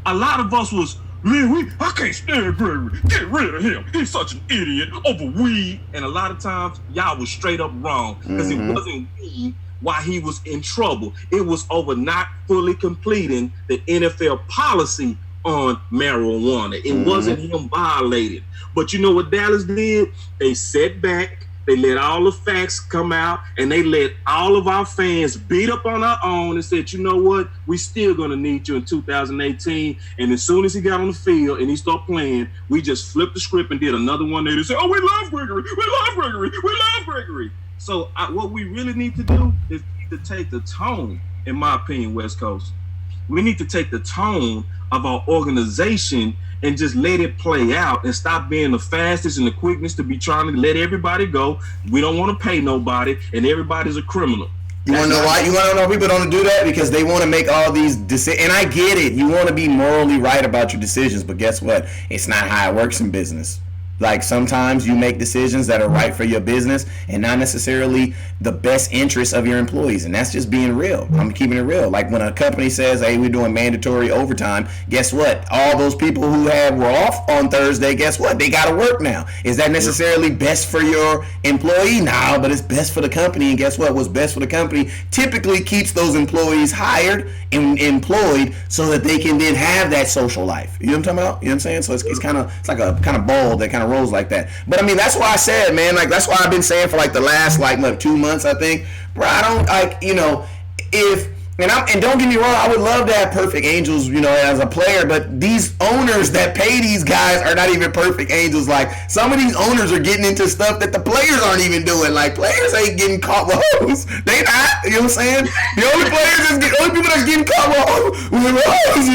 A lot of us was, man, I can't stand Gregory. Get rid of him. He's such an idiot over weed. And a lot of times, y'all was straight up wrong because it wasn't weed why he was in trouble. It was over not fully completing the NFL policy on marijuana. It wasn't him violated. But you know what Dallas did? They sat back, they let all the facts come out, and they let all of our fans beat up on our own and said, you know what? We still gonna need you in 2018. And as soon as he got on the field and he started playing, we just flipped the script and did another one there to say, oh, we love Gregory, we love Gregory, we love Gregory. So what we really need to do is to take the tone, in my opinion, West Coast. We need to take the tone of our organization and just let it play out and stop being the fastest and the quickness to be trying to let everybody go. We don't want to pay nobody, and everybody's a criminal. You want to know why? You want to know people don't do that? Because they want to make all these decisions. And I get it. You want to be morally right about your decisions, but guess what? It's not how it works in business. Like sometimes you make decisions that are right for your business and not necessarily the best interest of your employees. And that's just being real. I'm keeping it real. Like when a company says, hey, we're doing mandatory overtime, guess what? All those people who were off on Thursday, guess what? They got to work now. Is that necessarily best for your employee? No, but it's best for the company. And guess what? What's best for the company typically keeps those employees hired and employed so that they can then have that social life. You know what I'm talking about? You know what I'm saying? So it's like a kind of ball that kind of rolls like that. But I mean, that's why I said, man, like that's why I've been saying for like the last 2 months, I think, bro, I don't like, and don't get me wrong, I would love to have perfect angels, as a player, but these owners that pay these guys are not even perfect angels. Like some of these owners are getting into stuff that the players aren't even doing. Like players ain't getting caught with hoes. They not, you know what I'm saying? The only people that's getting caught with hoes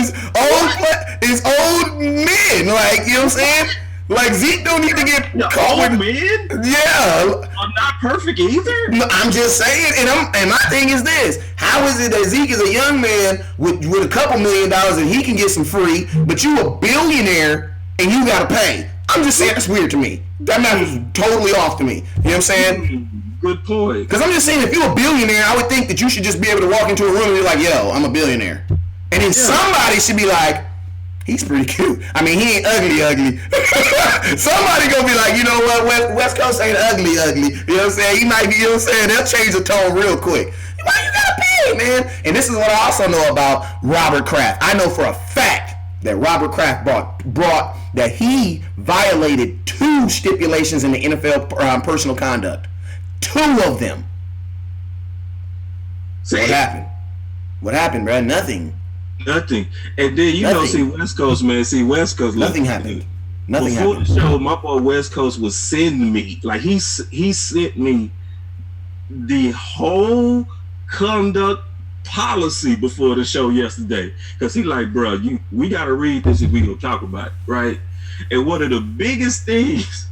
is old men. Like, you know what I'm saying? Like Zeke don't need to get caught with men. Yeah, I'm not perfect either. No, I'm just saying, and my thing is this: how is it that Zeke is a young man with a couple $1 million and he can get some free, but you a billionaire and you gotta pay? I'm just saying that's weird to me. That matters totally off to me. You know what I'm saying? Good point. Because I'm just saying, if you're a billionaire, I would think that you should just be able to walk into a room and be like, "Yo, I'm a billionaire," and then somebody should be like, he's pretty cute. I mean, he ain't ugly. Somebody gonna be like, you know what, West Coast ain't ugly. You know what I'm saying? He might be, you know what I'm saying? They'll change the tone real quick. Why you gotta pay, man? And this is what I also know about Robert Kraft. I know for a fact that Robert Kraft brought that he violated 2 stipulations in the NFL personal conduct. 2 of them. So what happened? What happened, bro? Nothing. And then see West Coast, man. See West Coast. Nothing happened. Nothing before happened. the show, my boy West Coast was sending me he sent me the whole conduct policy before the show yesterday, because he like, bro, we gotta read this if we gonna talk about it, right? And one of the biggest things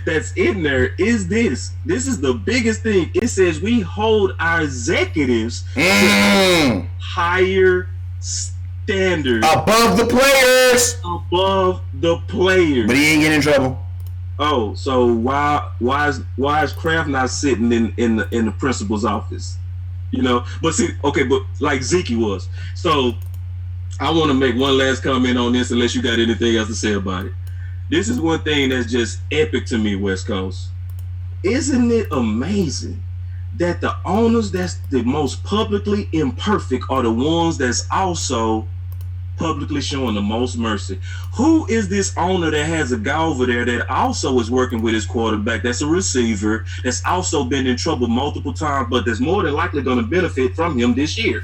that's in there is this. This is the biggest thing. It says we hold our executives to higher standards above the players. But he ain't getting in trouble. Oh, so why is Kraft not sitting in the principal's office? But see, okay, but like Zeke was. So I want to make one last comment on this, unless you got anything else to say about it. This is one thing that's just epic to me, West Coast. Isn't it amazing that the owners that's the most publicly imperfect are the ones that's also publicly showing the most mercy? Who is this owner that has a guy over there that also is working with his quarterback, that's a receiver, that's also been in trouble multiple times, but that's more than likely going to benefit from him this year?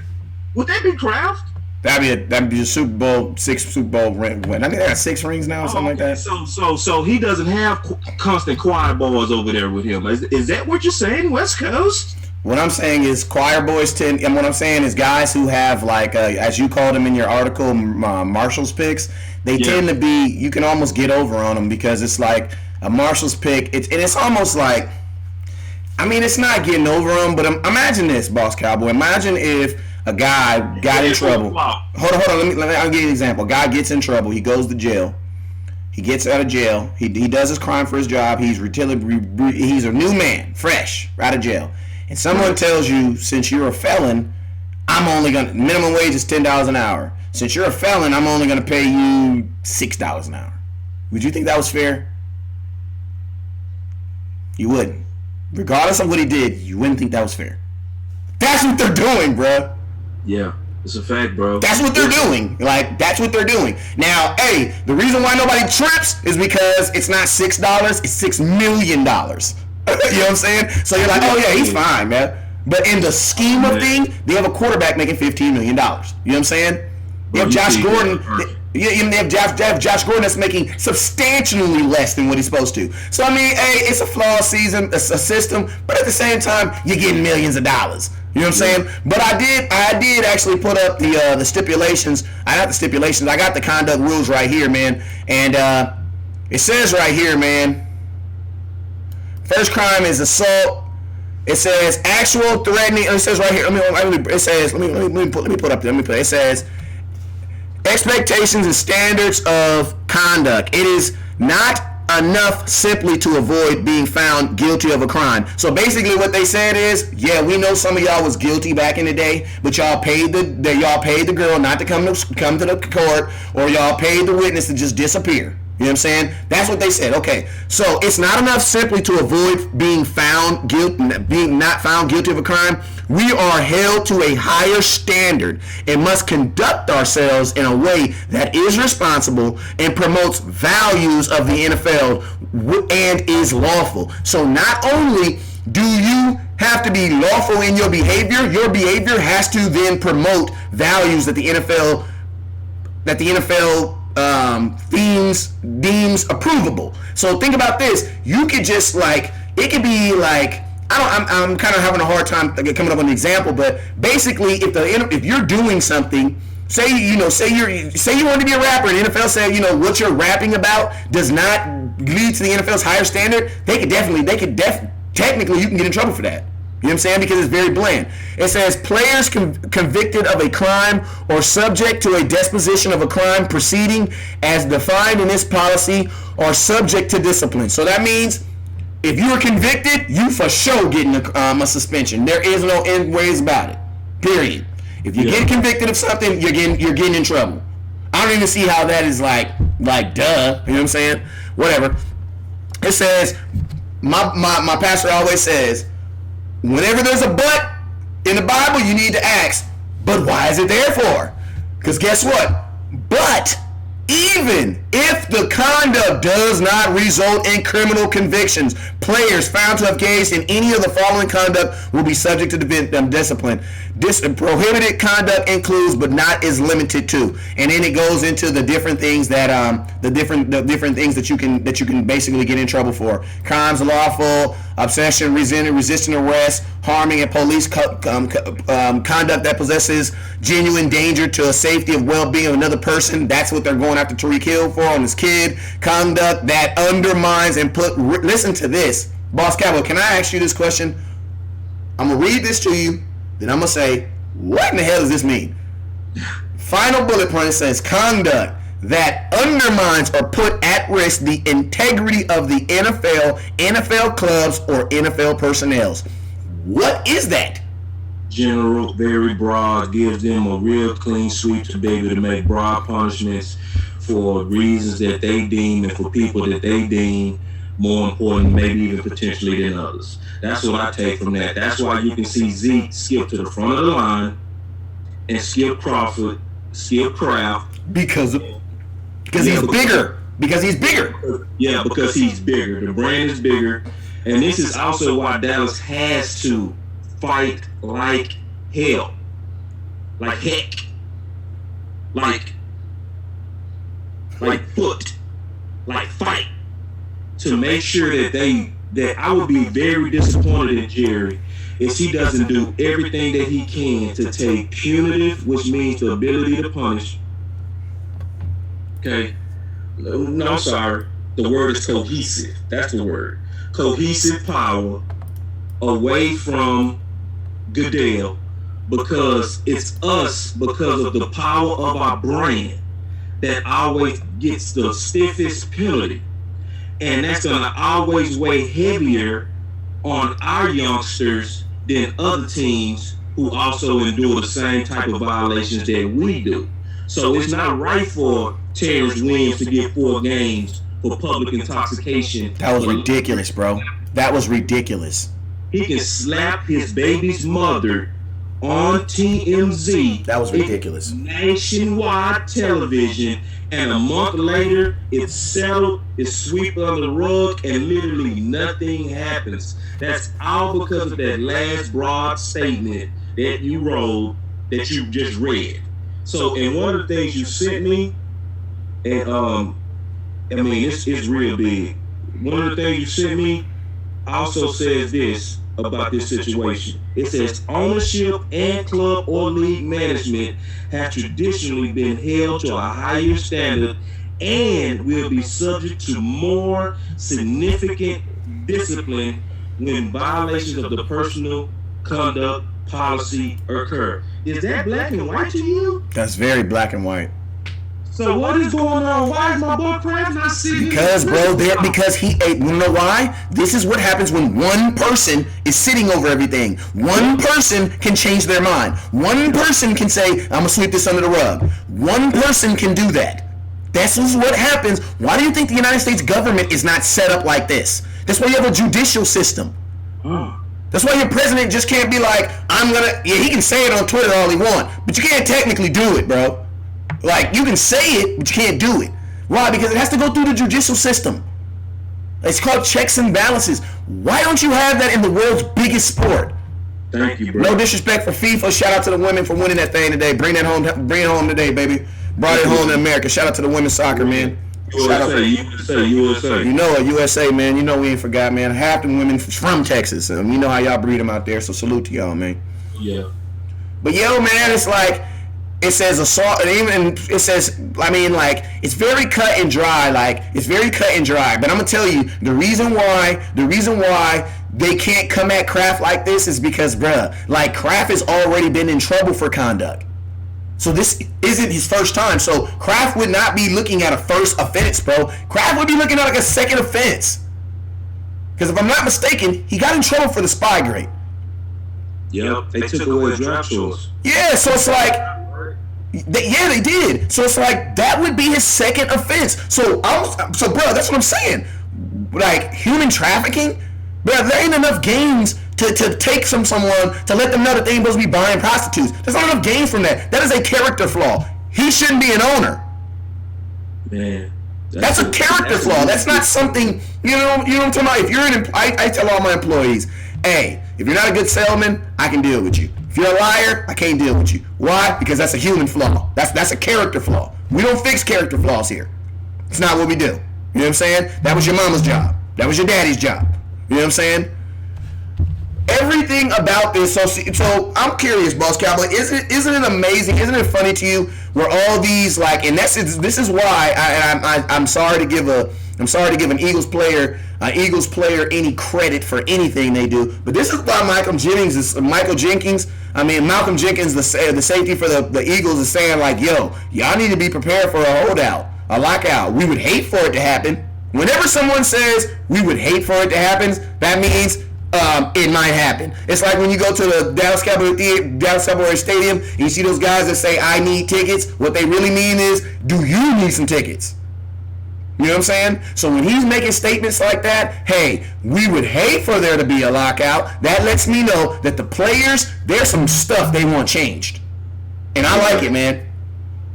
Would that be Kraft? That'd be a Super Bowl, 6 Super Bowl ring win. I think they got 6 rings now or something like that. So he doesn't have constant choir boys over there with him. Is that what you're saying, West Coast? What I'm saying is choir boys tend, and what I'm saying is guys who have like, as you called them in your article, Marshall's picks, they tend to be, you can almost get over on them because it's like a Marshall's pick. It's almost like, I mean, it's not getting over them, but imagine this, Boss Cowboy. Imagine if a guy got in trouble. Hold on. I'll give you an example. A guy gets in trouble. He goes to jail. He gets out of jail. He does his crime for his job. He's a new man, fresh, out of jail. And someone tells you, since you're a felon, minimum wage is $10 an hour. Since you're a felon, I'm only gonna pay you $6 an hour. Would you think that was fair? You wouldn't. Regardless of what he did, you wouldn't think that was fair. That's what they're doing, bruh. Yeah. It's a fact, bro. That's what they're doing. Like, that's what they're doing. Now, hey, the reason why nobody trips is because it's not $6, it's $6 million. You know what I'm saying? So you're like, oh yeah, he's fine, man. But in the scheme of things, they have a quarterback making $15 million. You know what I'm saying? They have Josh Gordon. They have Josh Gordon that's making substantially less than what he's supposed to. So I mean, hey, it's a flawed season, it's a system, but at the same time, you're getting millions of dollars. You know what I'm saying? But I did actually put up the stipulations. I got the stipulations. I got the conduct rules right here, man. And it says right here, man. First crime is assault. It says actual threatening. It says right here. It says. Let me put up there. It says expectations and standards of conduct. It is not enough simply to avoid being found guilty of a crime. So basically what they said is, yeah, we know some of y'all was guilty back in the day, but y'all paid the girl not to come to the court, or y'all paid the witness to just disappear. You know what I'm saying? That's what they said. Okay, so it's not enough simply to avoid being not found guilty of a crime. We are held to a higher standard and must conduct ourselves in a way that is responsible and promotes values of the NFL and is lawful. So not only do you have to be lawful in your behavior has to then promote values that the NFL deems approvable. So think about this. You could just it could be like, I'm kind of having a hard time coming up with an example, but basically if you're doing something, say you want to be a rapper, and the NFL said, what you're rapping about does not lead to the NFL's higher standard, technically you can get in trouble for that. You know what I'm saying? Because it's very bland. It says players convicted of a crime or subject to a disposition of a crime proceeding as defined in this policy are subject to discipline. So that means if you are convicted, you for sure getting a suspension. There is no end ways about it. Period. If you get convicted of something, you're getting in trouble. I don't even see how that is like duh. You know what I'm saying? Whatever. It says my pastor always says, whenever there's a but in the Bible, you need to ask, but why is it there for? Because guess what? But even if the conduct does not result in criminal convictions, players found to have engaged in any of the following conduct will be subject to discipline. Prohibited conduct includes, but not is limited to, and then it goes into the different things that the different things that you can basically get in trouble for. Crimes lawful, obsession, resisting arrest, harming, and police conduct that possesses genuine danger to the safety of well-being of another person. That's what they're going after Tariq Hill for on his kid. Conduct that undermines and listen to this, Boss Cowboy. Can I ask you this question? I'm gonna read this to you, then I'm gonna say, what in the hell does this mean? Final bullet point says conduct that undermines or put at risk the integrity of the NFL clubs, or NFL personnel. What is that? General, very broad, gives them a real clean sweep to be able to make broad punishments for reasons that they deem and for people that they deem more important, maybe even potentially than others. That's what I take from that. That's why you can see Zeke skip to the front of the line and skip Crawford, skip Kraft. Because he's bigger. Because he's bigger. Yeah, because he's bigger. The brand is bigger. And this is also why Dallas has to fight like hell. Like heck. Like foot. Like fight. To make sure that I would be very disappointed in Jerry if he doesn't do everything that he can to take punitive, which means the ability to punish. Okay. No, I'm sorry. The word is cohesive. That's the word. Cohesive power away from Goodell, because it's us, because of the power of our brand, that always gets the stiffest penalty. And that's going to always weigh heavier on our youngsters than other teams who also endure the same type of violations that we do. So it's not right for Terrence Williams to get 4 games for public intoxication. That was ridiculous, bro. That was ridiculous. He can slap his baby's mother on TMZ. That was ridiculous. Nationwide television, and a month later, it's settled, it's swept under the rug, and literally nothing happens. That's all because of that last broad statement that you wrote, that you just read. So, and one of the things you sent me, and I mean, it's real big. One of the things you sent me also says this about this situation. It says ownership and club or league management have traditionally been held to a higher standard and will be subject to more significant discipline when violations of the personal conduct policy occur. Is that black and white to you? That's very black and white. So what is going on? Why is my boy Kraft not sitting? Because, bro, because he ate. You know why? This is what happens when one person is sitting over everything. One person can change their mind. One person can say, I'm going to sweep this under the rug. One person can do that. This is what happens. Why do you think the United States government is not set up like this? That's why you have a judicial system. That's why your president just can't be like, he can say it on Twitter all he wants, but you can't technically do it, bro. Like, you can say it, but you can't do it. Why? Because it has to go through the judicial system. It's called checks and balances. Why don't you have that in the world's biggest sport? Thank you, bro. No disrespect for FIFA. Shout out to the women for winning that thing today. Bring it home today, baby. Brought it home to America. Shout out to the women's soccer, man. USA. You know it, USA, man. You know we ain't forgot, man. Half the women from Texas. You know how y'all breed them out there, so salute to y'all, man. Yeah. But yo, man, it's like, it says assault, and even it says, I mean, like, it's very cut and dry. But I'm gonna tell you, the reason why they can't come at Kraft like this is because, bruh, like, Kraft has already been in trouble for conduct. So this isn't his first time. So Kraft would not be looking at a first offense, bro. Kraft would be looking at like a second offense. Because if I'm not mistaken, he got in trouble for the spy grade. Yep, they took away draft choice. Yeah, so it's like, they did. So it's like, that would be his second offense. So bro, that's what I'm saying. Like, human trafficking, bro, there ain't enough gains to take someone to let them know that they ain't supposed to be buying prostitutes. There's not enough gains from that. That is a character flaw. He shouldn't be an owner. Man, that's a character flaw. That's not something, you know what I'm talking about? If you're I tell all my employees, hey, if you're not a good salesman, I can deal with you. If you're a liar, I can't deal with you. Why? Because that's a human flaw. That's a character flaw. We don't fix character flaws here. It's not what we do. You know what I'm saying? That was your mama's job. That was your daddy's job. You know what I'm saying? Everything about this, so I'm curious, Boss Cowboy, isn't it amazing? Isn't it funny to you where all these, like, and this is why I'm sorry to give an Eagles player any credit for anything they do, but this is why Malcolm Jenkins, the safety for the Eagles, is saying, like, yo, y'all need to be prepared for a holdout, a lockout. We would hate for it to happen. Whenever someone says we would hate for it to happen, that means it might happen. It's like when you go to the Dallas Cowboys Stadium and you see those guys that say, I need tickets. What they really mean is, do you need some tickets? You know what I'm saying? So when he's making statements like that, hey, we would hate for there to be a lockout, that lets me know that the players, there's some stuff they want changed. And I like it, man.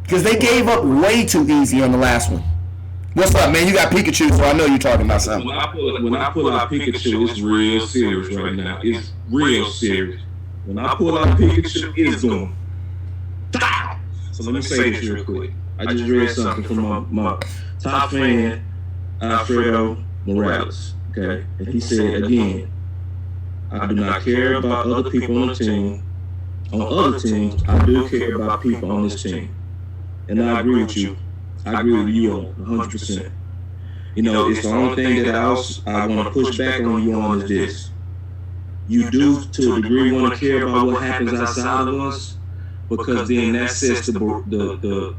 Because they gave up way too easy on the last one. What's up, man? You got Pikachu, so I know you're talking about something. When I pull out Pikachu, it's real serious right now. It's real serious. When I pull out Pikachu, it's going. So let me say this real quick. I just read something from my top fan, Alfredo Morales. Okay, and he said again, I do not care about other people on the team. On other teams, I do care about people on this team, and I agree with you. I agree with you 100%. You know, it's the only thing that I want to push back on you on is this. You do, to a degree, want to care about what happens outside of us, because then that sets the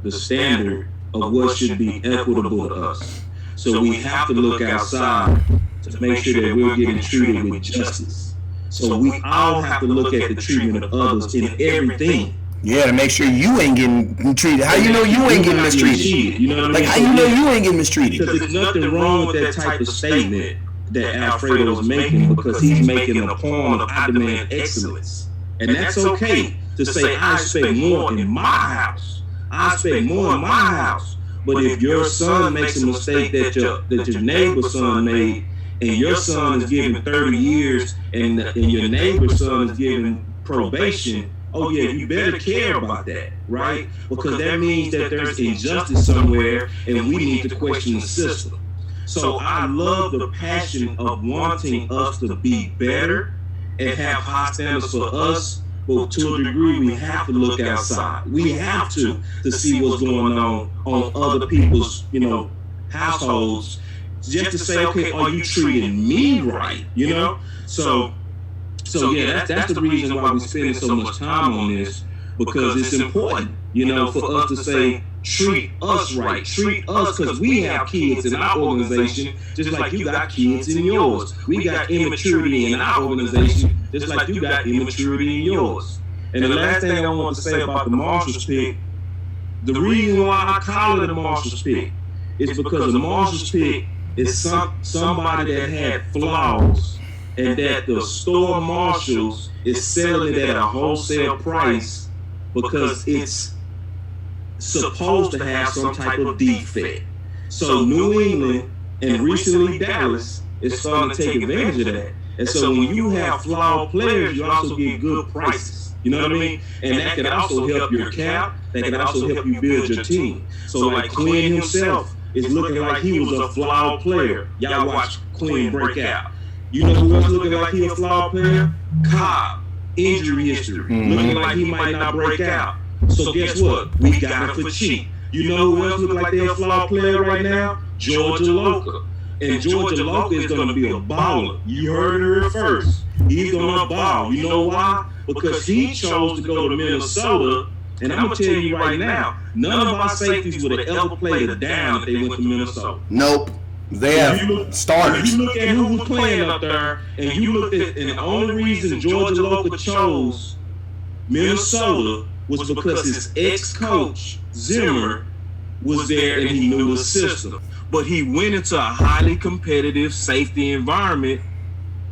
standard of what should be equitable to us. So we have to look outside to make sure that we're getting treated with justice. So we all have to look at the treatment of others in everything. Yeah, to make sure you ain't getting treated. How you know you ain't getting mistreated? You know what I mean? Like, how you know you ain't getting mistreated? Because there's nothing wrong with that type of statement. that Alfredo is making, because he's making a point of I demand excellence. And that's okay to say I expect more in my house. I expect more in my house. But if your son makes a mistake that your neighbor's son made, and your son is given 30 years and your neighbor's son is given probation, oh yeah, you better care about that, right? Because that means that there's injustice somewhere and we need to question the system. So I love the passion of wanting us to be better and have high standards for us, but to a degree we have to look outside. We have to see what's going on other people's, households, just to say, okay, are you treating me right? So yeah, that's the reason why we're spending so much time on this, because it's important, for us to say, treat us right, treat us, because we have kids in our organization, just like you got kids in yours. We got immaturity in our organization, just like you got immaturity in yours. And the last thing I want to say about the Marshall's pick, the reason why I call it a Marshall's pick is because the Marshall's pick is somebody that had flaws, and that the store Marshalls is selling it at a wholesale price because it's supposed to have some type of defect. So New England and recently Dallas is starting to take advantage of that. And so when you have flawed players, you also get good prices. You know what I mean? And that can also help your cap. That can also help you build your team. So like Quinn himself is looking like he was a flawed player. Y'all watch Quinn break out. You know who else looking like he a flawed player? Cobb. Injury history. Looking like he might not break out. So guess what? We got it for cheap. You know who else look like they're a flawed player right now? Georgia Loca. And Georgia Loca is going to be a baller. You heard it first. He's going to ball. You know why? Because he chose to go to Minnesota. And I'm going to tell you right now, none of our safeties would have ever played a down if they went to Minnesota. Nope. They have starters. You look at who was playing up there, and you looked at, and the only reason Georgia Loca chose Minnesota was because his ex-coach, Zimmer, was there and he knew the system. But he went into a highly competitive safety environment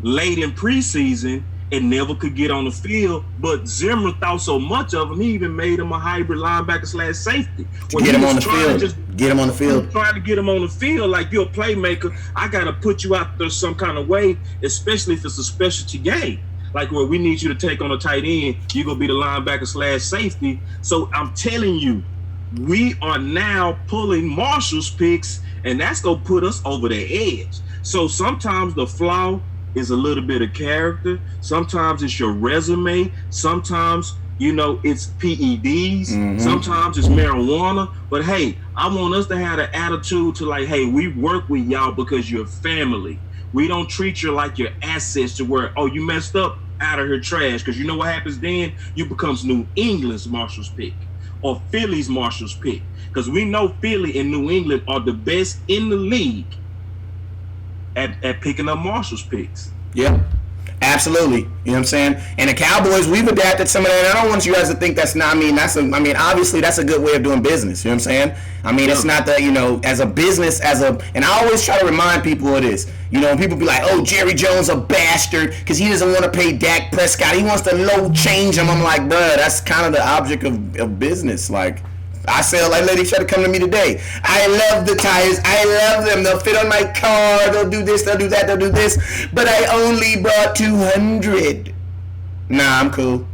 late in preseason and never could get on the field. But Zimmer thought so much of him, he even made him a hybrid linebacker / safety. Get him on the field. Get him on the field. Trying to get him on the field like you're a playmaker. I got to put you out there some kind of way, especially if it's a specialty game. Like where we need you to take on a tight end, you're going to be the linebacker / safety. So I'm telling you, we are now pulling Marshall's picks, and that's going to put us over the edge. So sometimes the flaw is a little bit of character. Sometimes it's your resume. Sometimes, it's PEDs. Sometimes it's marijuana. But hey, I want us to have the attitude to like, hey, we work with y'all because you're family. We don't treat you like your assets to where, oh, you messed up, out of here trash. Because you know what happens then? You becomes New England's Marshall's pick or Philly's Marshall's pick. Because we know Philly and New England are the best in the league at picking up Marshall's picks. Yep. Absolutely. You know what I'm saying? And the Cowboys, we've adapted some of that. I don't want you guys to think that's not, obviously that's a good way of doing business. You know what I'm saying? It's not that, as a business, and I always try to remind people of this. When people be like, oh, Jerry Jones a bastard because he doesn't want to pay Dak Prescott. He wants to low change him. I'm like, bruh, that's kind of the object of business. Like, I sell like lady tried to come to me today. I love the tires. I love them. They'll fit on my car. They'll do this. They'll do that. They'll do this. But I only brought 200. Nah, I'm cool.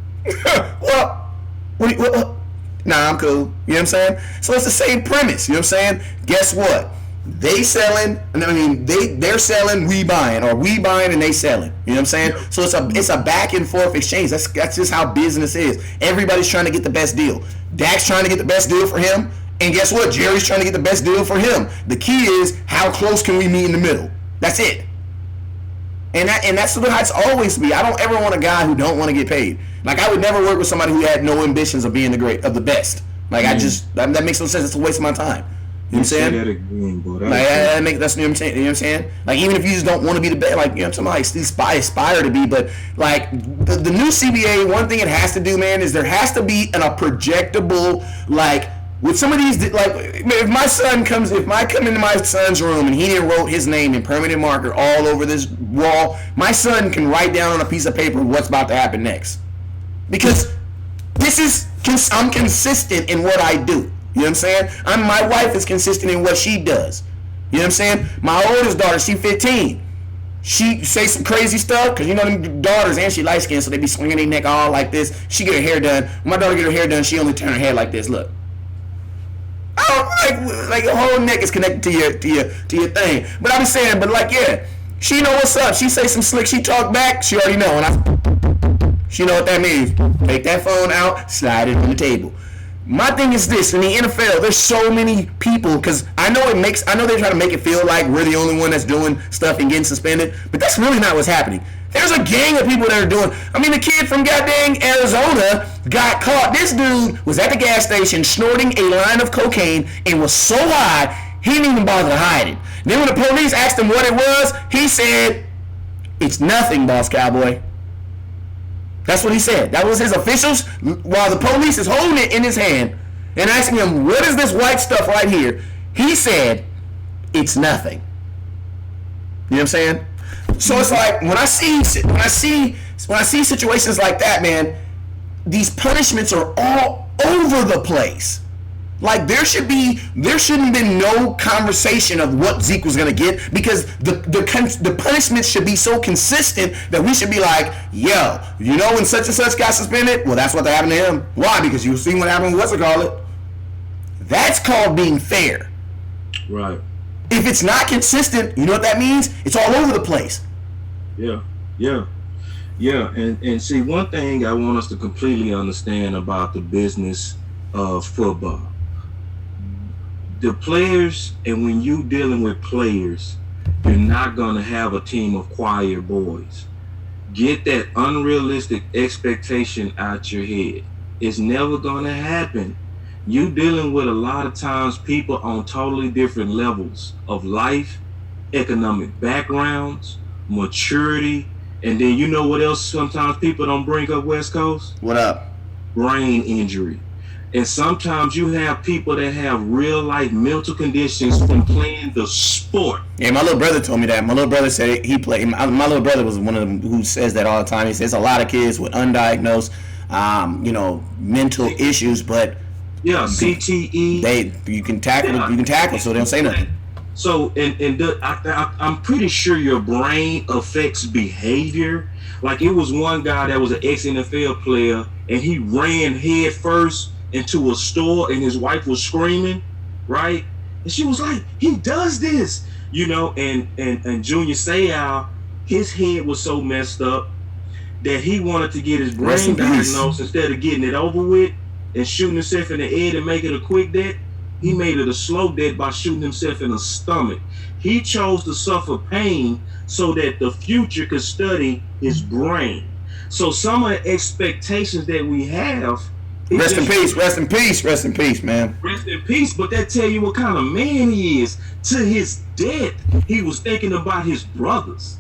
What? Nah, I'm cool. You know what I'm saying? So it's the same premise. You know what I'm saying? Guess what? They selling. They're selling. We buying, or we buying and they selling. You know what I'm saying? So it's a back and forth exchange. That's just how business is. Everybody's trying to get the best deal. Dak's trying to get the best deal for him, and guess what? Jerry's trying to get the best deal for him. The key is how close can we meet in the middle? That's it. And that's how it's always be. I don't ever want a guy who don't want to get paid. Like I would never work with somebody who had no ambitions of being the best. Like that makes no sense. It's a waste of my time. You know what I'm saying? That again, bro. That's you know what I'm saying? Like even if you just don't want to be the best, like I'm talking about like aspire to be, but like the new CBA, one thing it has to do, man, is there has to be a projectable like With some of these, like, if I come into my son's room and he didn't wrote his name in permanent marker all over this wall, my son can write down on a piece of paper what's about to happen next. Because I'm consistent in what I do. You know what I'm saying? My wife is consistent in what she does. You know what I'm saying? My oldest daughter, she's 15. She say some crazy stuff, because you know them daughters, and she light skinned, so they be swinging their neck all like this. She get her hair done. When my daughter get her hair done, she only turn her head like this. Look. Like your whole neck is connected to your thing. But I'm saying, yeah, she know what's up. She say some slick, she talk back, she already know. She know what that means. Take that phone out, slide it on the table. My thing is this: in the NFL, there's so many people, because I know they're trying to make it feel like we're the only one that's doing stuff and getting suspended, but that's really not what's happening. There's a gang of people that are doing. I mean, the kid from goddamn Arizona got caught. This dude was at the gas station snorting a line of cocaine and was so high he didn't even bother to hide it. Then when the police asked him what it was, he said, "It's nothing, boss cowboy." That's what he said. That was his officials, while the police is holding it in his hand and asking him, "What is this white stuff right here?" He said, "It's nothing." You know what I'm saying? So it's like when I see situations like that, man, these punishments are all over the place. Like there shouldn't have been no conversation of what Zeke was gonna get, because the punishments should be so consistent that we should be like, yo, you know when such and such got suspended? Well, that's what happened to him. Why? Because you seen what happened with what's it called? That's called being fair. Right. If it's not consistent, you know what that means? It's all over the place. Yeah. And see, one thing I want us to completely understand about the business of football. The players, and when you dealing with players, you're not going to have a team of choir boys. Get that unrealistic expectation out your head. It's never going to happen. You dealing with a lot of times people on totally different levels of life, economic backgrounds, maturity, and then you know what else sometimes people don't bring up, West Coast? What up? Brain injury. And sometimes you have people that have real life mental conditions from playing the sport. Yeah, my little brother told me that. My little brother said he played. My little brother was one of them who says that all the time. He says a lot of kids with undiagnosed, mental issues, but yeah, CTE. You can tackle, so they don't say nothing. So I'm pretty sure your brain affects behavior. Like it was one guy that was an ex-NFL player, and he ran head first into a store, and his wife was screaming, right? And she was like, "He does this," And Junior Seau, his head was so messed up that he wanted to get his brain diagnosed instead of getting it over with and shooting himself in the head and make it a quick death. He made it a slow death by shooting himself in the stomach. He chose to suffer pain so that the future could study his brain. So some of the expectations that we have. Rest in peace, man. Rest in peace, but that tell you what kind of man he is. To his death, he was thinking about his brothers.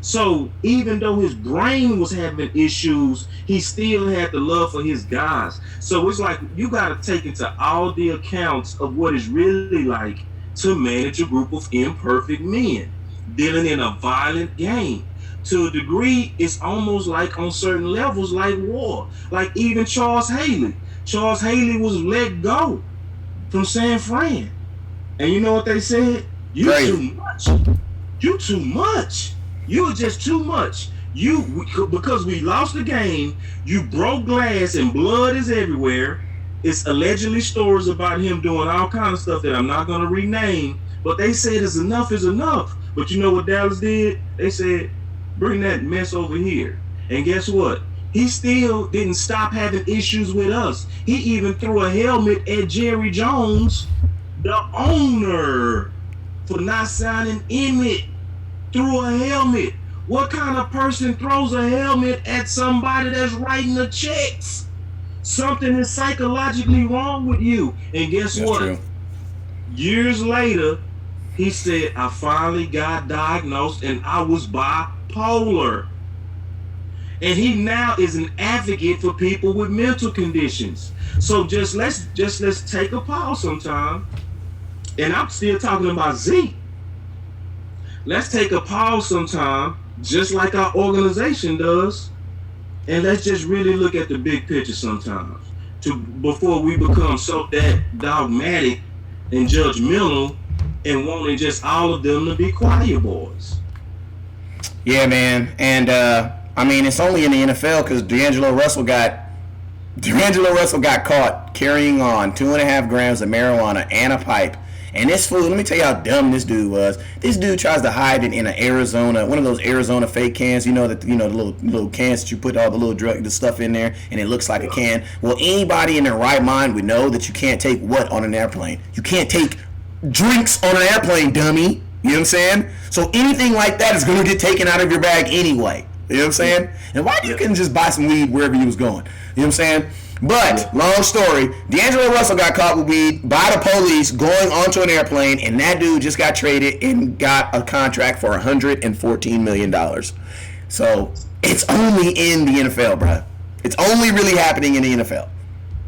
So even though his brain was having issues, he still had the love for his guys. So it's like you got to take into all the accounts of what it's really like to manage a group of imperfect men dealing in a violent game. To a degree, it's almost like on certain levels like war. Like even Charles Haley. Charles Haley was let go from San Fran. And you know what they said? You too much. You too much. You were just too much. Because we lost the game, you broke glass and blood is everywhere. It's allegedly stories about him doing all kind of stuff that I'm not going to rename. But they said is enough is enough. But you know what Dallas did? They said, bring that mess over here. And guess what? He still didn't stop having issues with us. He even threw a helmet at Jerry Jones, the owner, for not signing Emmett. Threw a helmet. What kind of person throws a helmet at somebody that's writing the checks? Something is psychologically wrong with you. And guess That's what? True. Years later, he said, I finally got diagnosed and I was bipolar. And he now is an advocate for people with mental conditions. So let's take a pause sometime. And I'm still talking about Zeke. Let's take a pause sometime, just like our organization does, and let's just really look at the big picture sometimes, before we become so dogmatic and judgmental and wanting just all of them to be choir boys. Yeah, man, and I mean, it's only in the NFL because D'Angelo Russell got caught carrying on 2.5 grams of marijuana and a pipe. And this fool, let me tell you how dumb this dude was. This dude tries to hide it in an Arizona, one of those Arizona fake cans. You know the little cans that you put all the stuff in there, and it looks like a can. Well, anybody in their right mind would know that you can't take what on an airplane? You can't take drinks on an airplane, dummy. You know what I'm saying? So anything like that is going to get taken out of your bag anyway. You know what I'm saying? And why you couldn't just buy some weed wherever you was going? You know what I'm saying? But, long story, D'Angelo Russell got caught with weed by the police going onto an airplane, and that dude just got traded and got a contract for $114 million. So, it's only in the NFL, bro. It's only really happening in the NFL.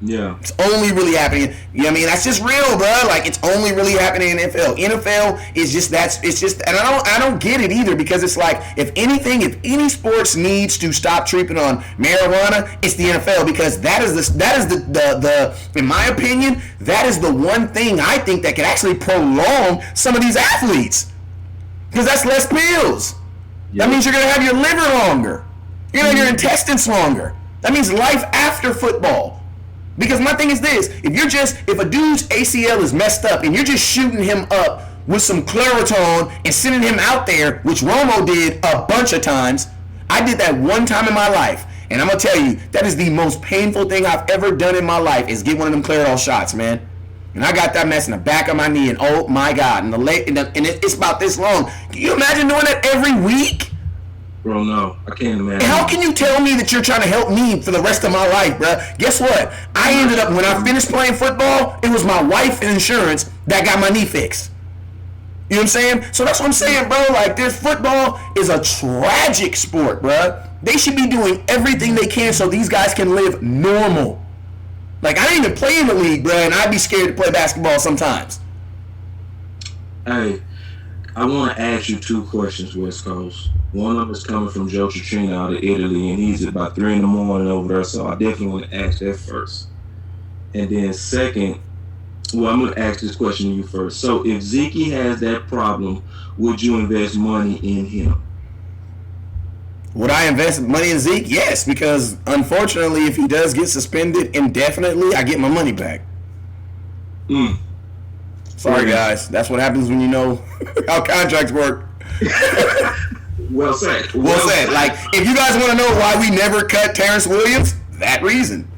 Yeah. It's only really happening. You know what I mean? That's just real, bro. Like, it's only really happening in the NFL. NFL is just and I don't get it either, because it's like, if any sports needs to stop tripping on marijuana, it's the NFL, because that is the in my opinion, that is the one thing I think that could actually prolong some of these athletes, because that's less pills. Yep. That means you're gonna have your liver longer. You're gonna have your intestines longer. That means life after football. Because my thing is this, if a dude's ACL is messed up and you're just shooting him up with some Claritin and sending him out there, which Romo did a bunch of times, I did that one time in my life. And I'm going to tell you, that is the most painful thing I've ever done in my life, is get one of them Claritin shots, man. And I got that mess in the back of my knee, and oh my God, and it's about this long. Can you imagine doing that every week? Bro, no, I can't imagine. How can you tell me that you're trying to help me for the rest of my life, bro? Guess what? I ended up, when I finished playing football, it was my wife and insurance that got my knee fixed. You know what I'm saying? So that's what I'm saying, bro. Like, this football is a tragic sport, bro. They should be doing everything they can so these guys can live normal. Like, I didn't even play in the league, bro, and I'd be scared to play basketball sometimes. Hey, I want to ask you 2 questions, West Coast. One of them is coming from Joe Citrino out of Italy, and he's about 3 in the morning over there, so I definitely want to ask that first. And then second, well, I'm going to ask this question to you first. So if Zeke has that problem, would you invest money in him? Would I invest money in Zeke? Yes, because unfortunately, if he does get suspended indefinitely, I get my money back. Sorry, guys. That's what happens when you know how contracts work. Well said. Well said. Like, if you guys want to know why we never cut Terrence Williams, that reason.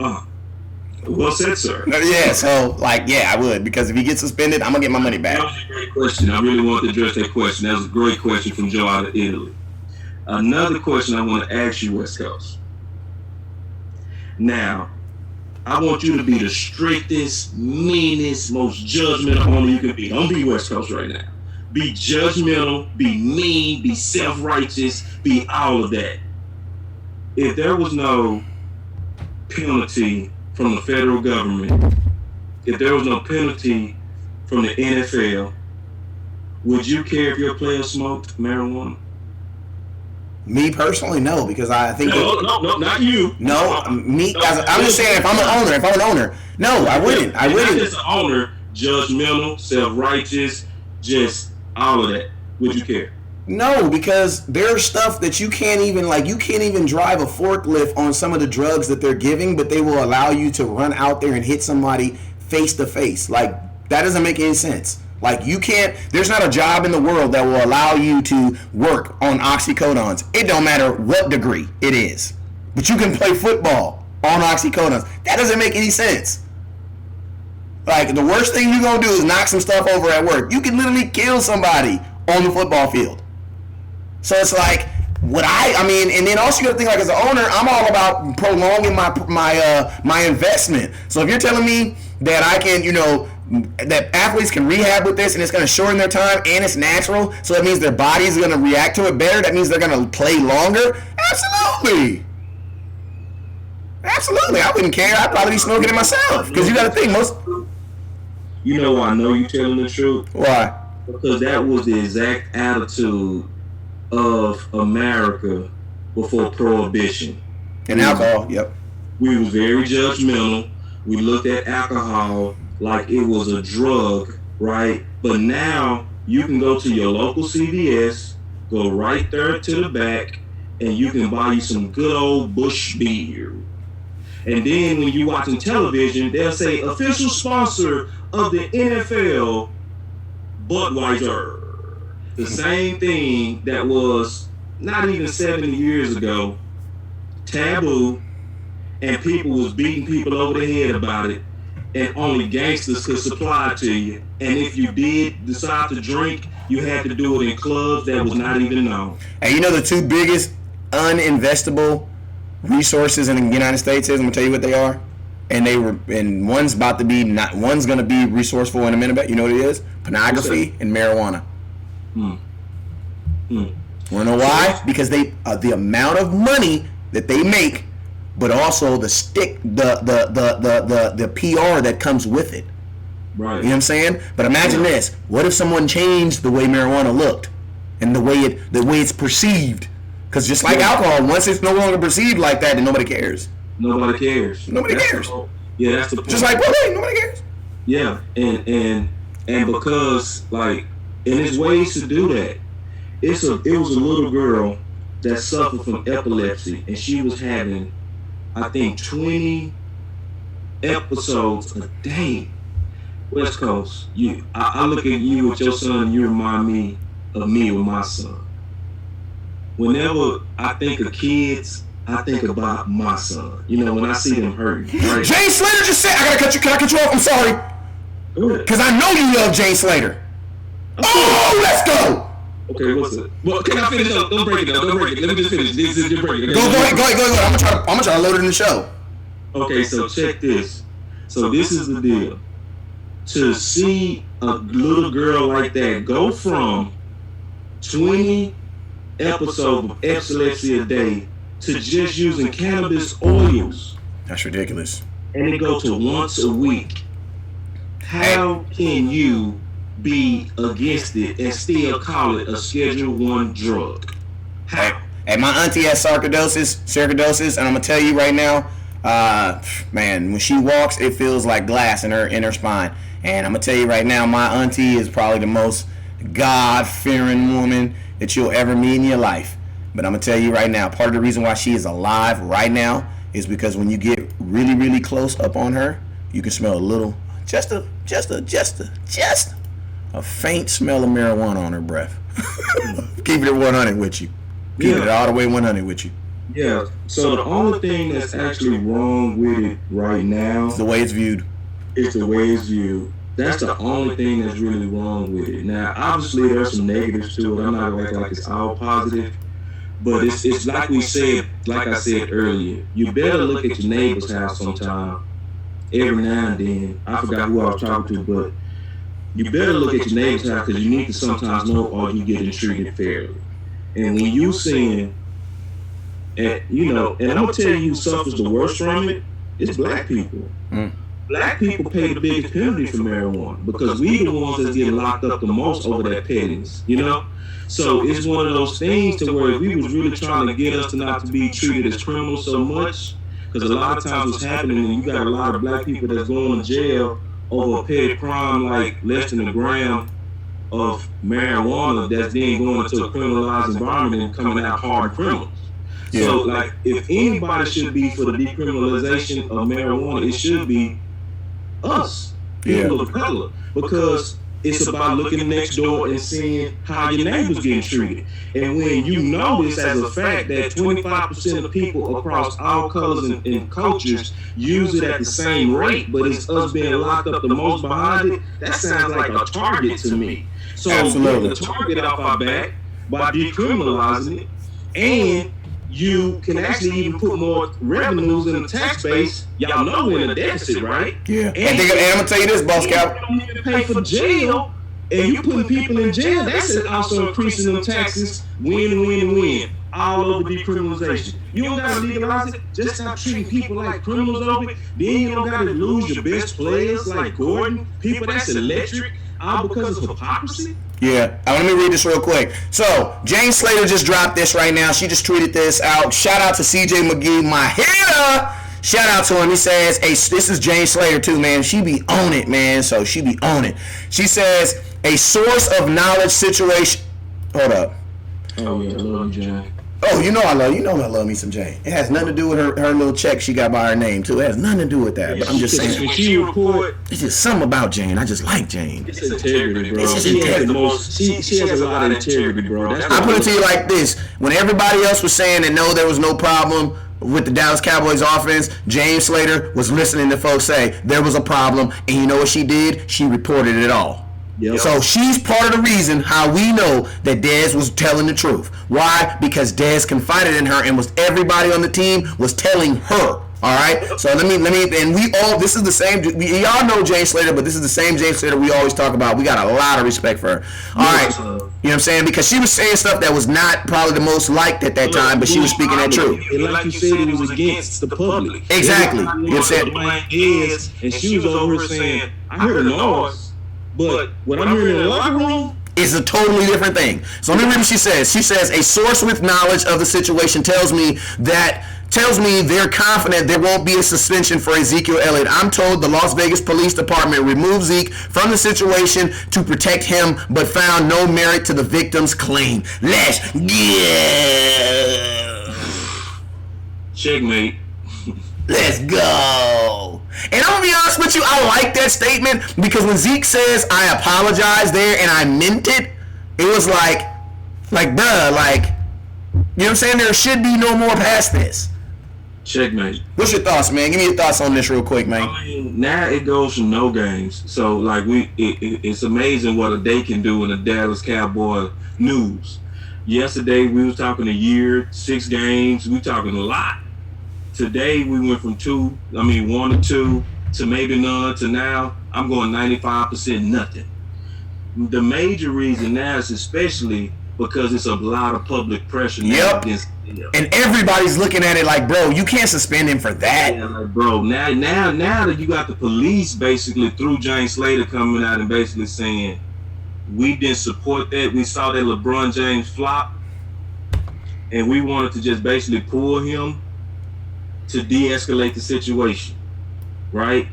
Well said, sir. Yeah, so, like, yeah, I would. Because if he gets suspended, I'm going to get my money back. That was a great question. I really wanted to address that question. That was a great question from Joe out of Italy. Another question I want to ask you, West Coast. Now, I want you to be the strictest, meanest, most judgmental owner you can be. Don't be West Coast right now. Be judgmental, be mean, be self-righteous, be all of that. If there was no penalty from the federal government, if there was no penalty from the NFL, would you care if your player smoked marijuana? Me personally, no, because I think no, not you. No, me. I'm just saying, if I'm an owner, no, I wouldn't. I wouldn't. Not just an owner, judgmental, self-righteous, just all of that. Would you care? No, because there's stuff that you can't even drive a forklift on some of the drugs that they're giving, but they will allow you to run out there and hit somebody face to face. Like, that doesn't make any sense. Like, you can't, there's not a job in the world that will allow you to work on oxycodons. It don't matter what degree it is. But you can play football on oxycodons. That doesn't make any sense. Like, the worst thing you're going to do is knock some stuff over at work. You can literally kill somebody on the football field. So it's like, and then also you got to think, like, as an owner, I'm all about prolonging my investment. So if you're telling me that I can, that athletes can rehab with this and it's going to shorten their time and it's natural, so that means their body's going to react to it better, that means they're going to play longer? Absolutely. Absolutely. I wouldn't care. I'd probably be smoking it myself, because you got to think, You know why I know you're telling the truth? Why? Because that was the exact attitude of America before Prohibition. And alcohol, yep. We was very judgmental. We looked at alcohol like it was a drug, right? But now you can go to your local CVS, go right there to the back, and you can buy you some good old Busch beer. And then when you're watching television, they'll say official sponsor of the NFL, Budweiser. The same thing that was not even 70 years ago, taboo, and people was beating people over the head about it, and only gangsters could supply it to you. And if you did decide to drink, you had to do it in clubs that was not even known. And the two biggest uninvestable resources in the United States is, I'm gonna tell you what they are, and one's gonna be resourceful in a minute. But you know what it is? Pornography and marijuana. Wanna know why? Because they the amount of money that they make, but also the PR that comes with it. Right. You know what I'm saying? But imagine this: what if someone changed the way marijuana looked and the way it's perceived? Because just like alcohol, once it's no longer perceived like that, then nobody cares. Nobody cares. Nobody cares. Yeah, that's the point. Just like propane, nobody cares. Yeah, and because and there's ways to do that. It was a little girl that suffered from epilepsy, and she was having, I think, 20 episodes a day. West Coast, I look at you with your son, you remind me of me with my son. Whenever I think of kids, I think about my son. When I see them hurting. Right? Jane Slater just said, can I cut you off? I'm sorry. Because I know you love Jane Slater. Oh, let's go. Okay, what's it? Well, can I finish up? Don't break it up. Don't break it. Let me just finish. This is your break. Okay? Go ahead. I'm gonna try to load it in the show. Okay, so check this. So this is the deal. To see a little girl like that go from 20 episodes of epilepsy a day to just using cannabis oils. That's ridiculous. And it go to once a week. How can you be against it and still call it a Schedule 1 drug? How? Hey, my auntie has sarcoidosis, and I'm gonna tell you right now, man, when she walks, it feels like glass in her spine. And I'm gonna tell you right now, my auntie is probably the most God-fearing woman that you'll ever meet in your life. But I'm gonna tell you right now, part of the reason why she is alive right now is because when you get really, really close up on her, you can smell a little, just a faint smell of marijuana on her breath. Keeping it 100 with you. Keeping it all the way 100 with you. Yeah. So the only thing that's actually wrong with it right now It's the way it's viewed. is the way it's viewed. That's the only thing that's really wrong with it. Now, obviously, there's some negatives to it. I'm not gonna act like it's all positive, but it's like we said, like I said earlier. You better look at your neighbor's house sometime, every now and then. I forgot who I was talking to, but you better look at your neighbor's house because you need to sometimes know are you getting treated fairly. And when you seeing, and I'm gonna tell you who suffers the worst from it, it's black people. Black people pay the biggest penalty for marijuana because we the ones that's getting locked up the most over that pettiness, So it's one of those things to where if we was really trying to get us to not to be treated as criminals so much, because a lot of times what's happening, and you got a lot of black people that's going to jail over a petty crime like less than a gram of marijuana that's then going into a criminalized environment and coming out hard criminals. Yeah. So, if anybody should be for the decriminalization of marijuana, it should be us, people of color, because it's about looking next door and seeing how your neighbor's getting treated. And when you know this as a fact that 25% of people across all colors and cultures use it at the same rate, but it's us being locked up the most behind it, that sounds like a target to me. So put the target off our back by decriminalizing it and you can actually even put more revenues in the tax base. Y'all know we're in a deficit, right? Yeah. And I'm gonna tell you this, Boss Cow. You don't need to pay for jail, and you putting people in jail. That's also increasing them taxes. Win. All over decriminalization. You don't gotta legalize it. Just stop treating people like criminals over it. Then you don't gotta lose your best players like Gordon. People that's electric, all because of hypocrisy. Yeah, let me read this real quick. So, Jane Slater just dropped this right now. She just tweeted this out. Shout out to CJ McGee, my hitter. Shout out to him. He says, hey, this is Jane Slater too, man. She be on it, man. So, she be on it. She says, a source of knowledge situation. Hold up. Oh, yeah, I love you, Jane. Oh, you know I love me some Jane. It has nothing to do with her little check she got by her name too. It has nothing to do with that. But I'm just saying, when she report, it's just something about Jane. I just like Jane. It's integrity, bro. It's just She integrity. has a lot of integrity, bro. I put it to you like this: when everybody else was saying that no, there was no problem with the Dallas Cowboys offense, Jane Slater was listening to folks say there was a problem, and you know what she did? She reported it all. Yep. So she's part of the reason how we know that Dez was telling the truth. Why? Because Dez confided in her, and was everybody on the team was telling her. All right. So let me, and we all. This is the same. We all know Jane Slater, but this is the same Jane Slater we always talk about. We got a lot of respect for her. All right. You know what I'm saying? Because she was saying stuff that was not probably the most liked at that time, but she was speaking that truth. And like you said, it was against the public. Exactly. You know what I'm saying? And she was over here saying, "I heard a noise." But when I'm here in the locker room, it's a totally different thing. So let me read what she says. She says, a source with knowledge of the situation tells me they're confident there won't be a suspension for Ezekiel Elliott. I'm told the Las Vegas Police Department removed Zeke from the situation to protect him, but found no merit to the victim's claim. Let's go. Checkmate. Let's go. And I'm gonna be honest with you, I like that statement because when Zeke says I apologize there and I meant it, it was like bruh, like, you know what I'm saying? There should be no more past this. Checkmate. What's your thoughts, man? Give me your thoughts on this real quick, man. I mean, now it goes from no games. So like it's amazing what a day can do in the Dallas Cowboy news. Yesterday we was talking a year, 6 games. We talking a lot. Today we went from 1 to 2 to maybe none to now I'm going 95% nothing. The major reason now is especially because it's a lot of public pressure now. Yep. And everybody's looking at it like, bro, you can't suspend him for that. Yeah, like, bro, now that you got the police basically through Jane Slater coming out and basically saying we didn't support that. We saw that LeBron James flop and we wanted to just basically pull him to de-escalate the situation, right?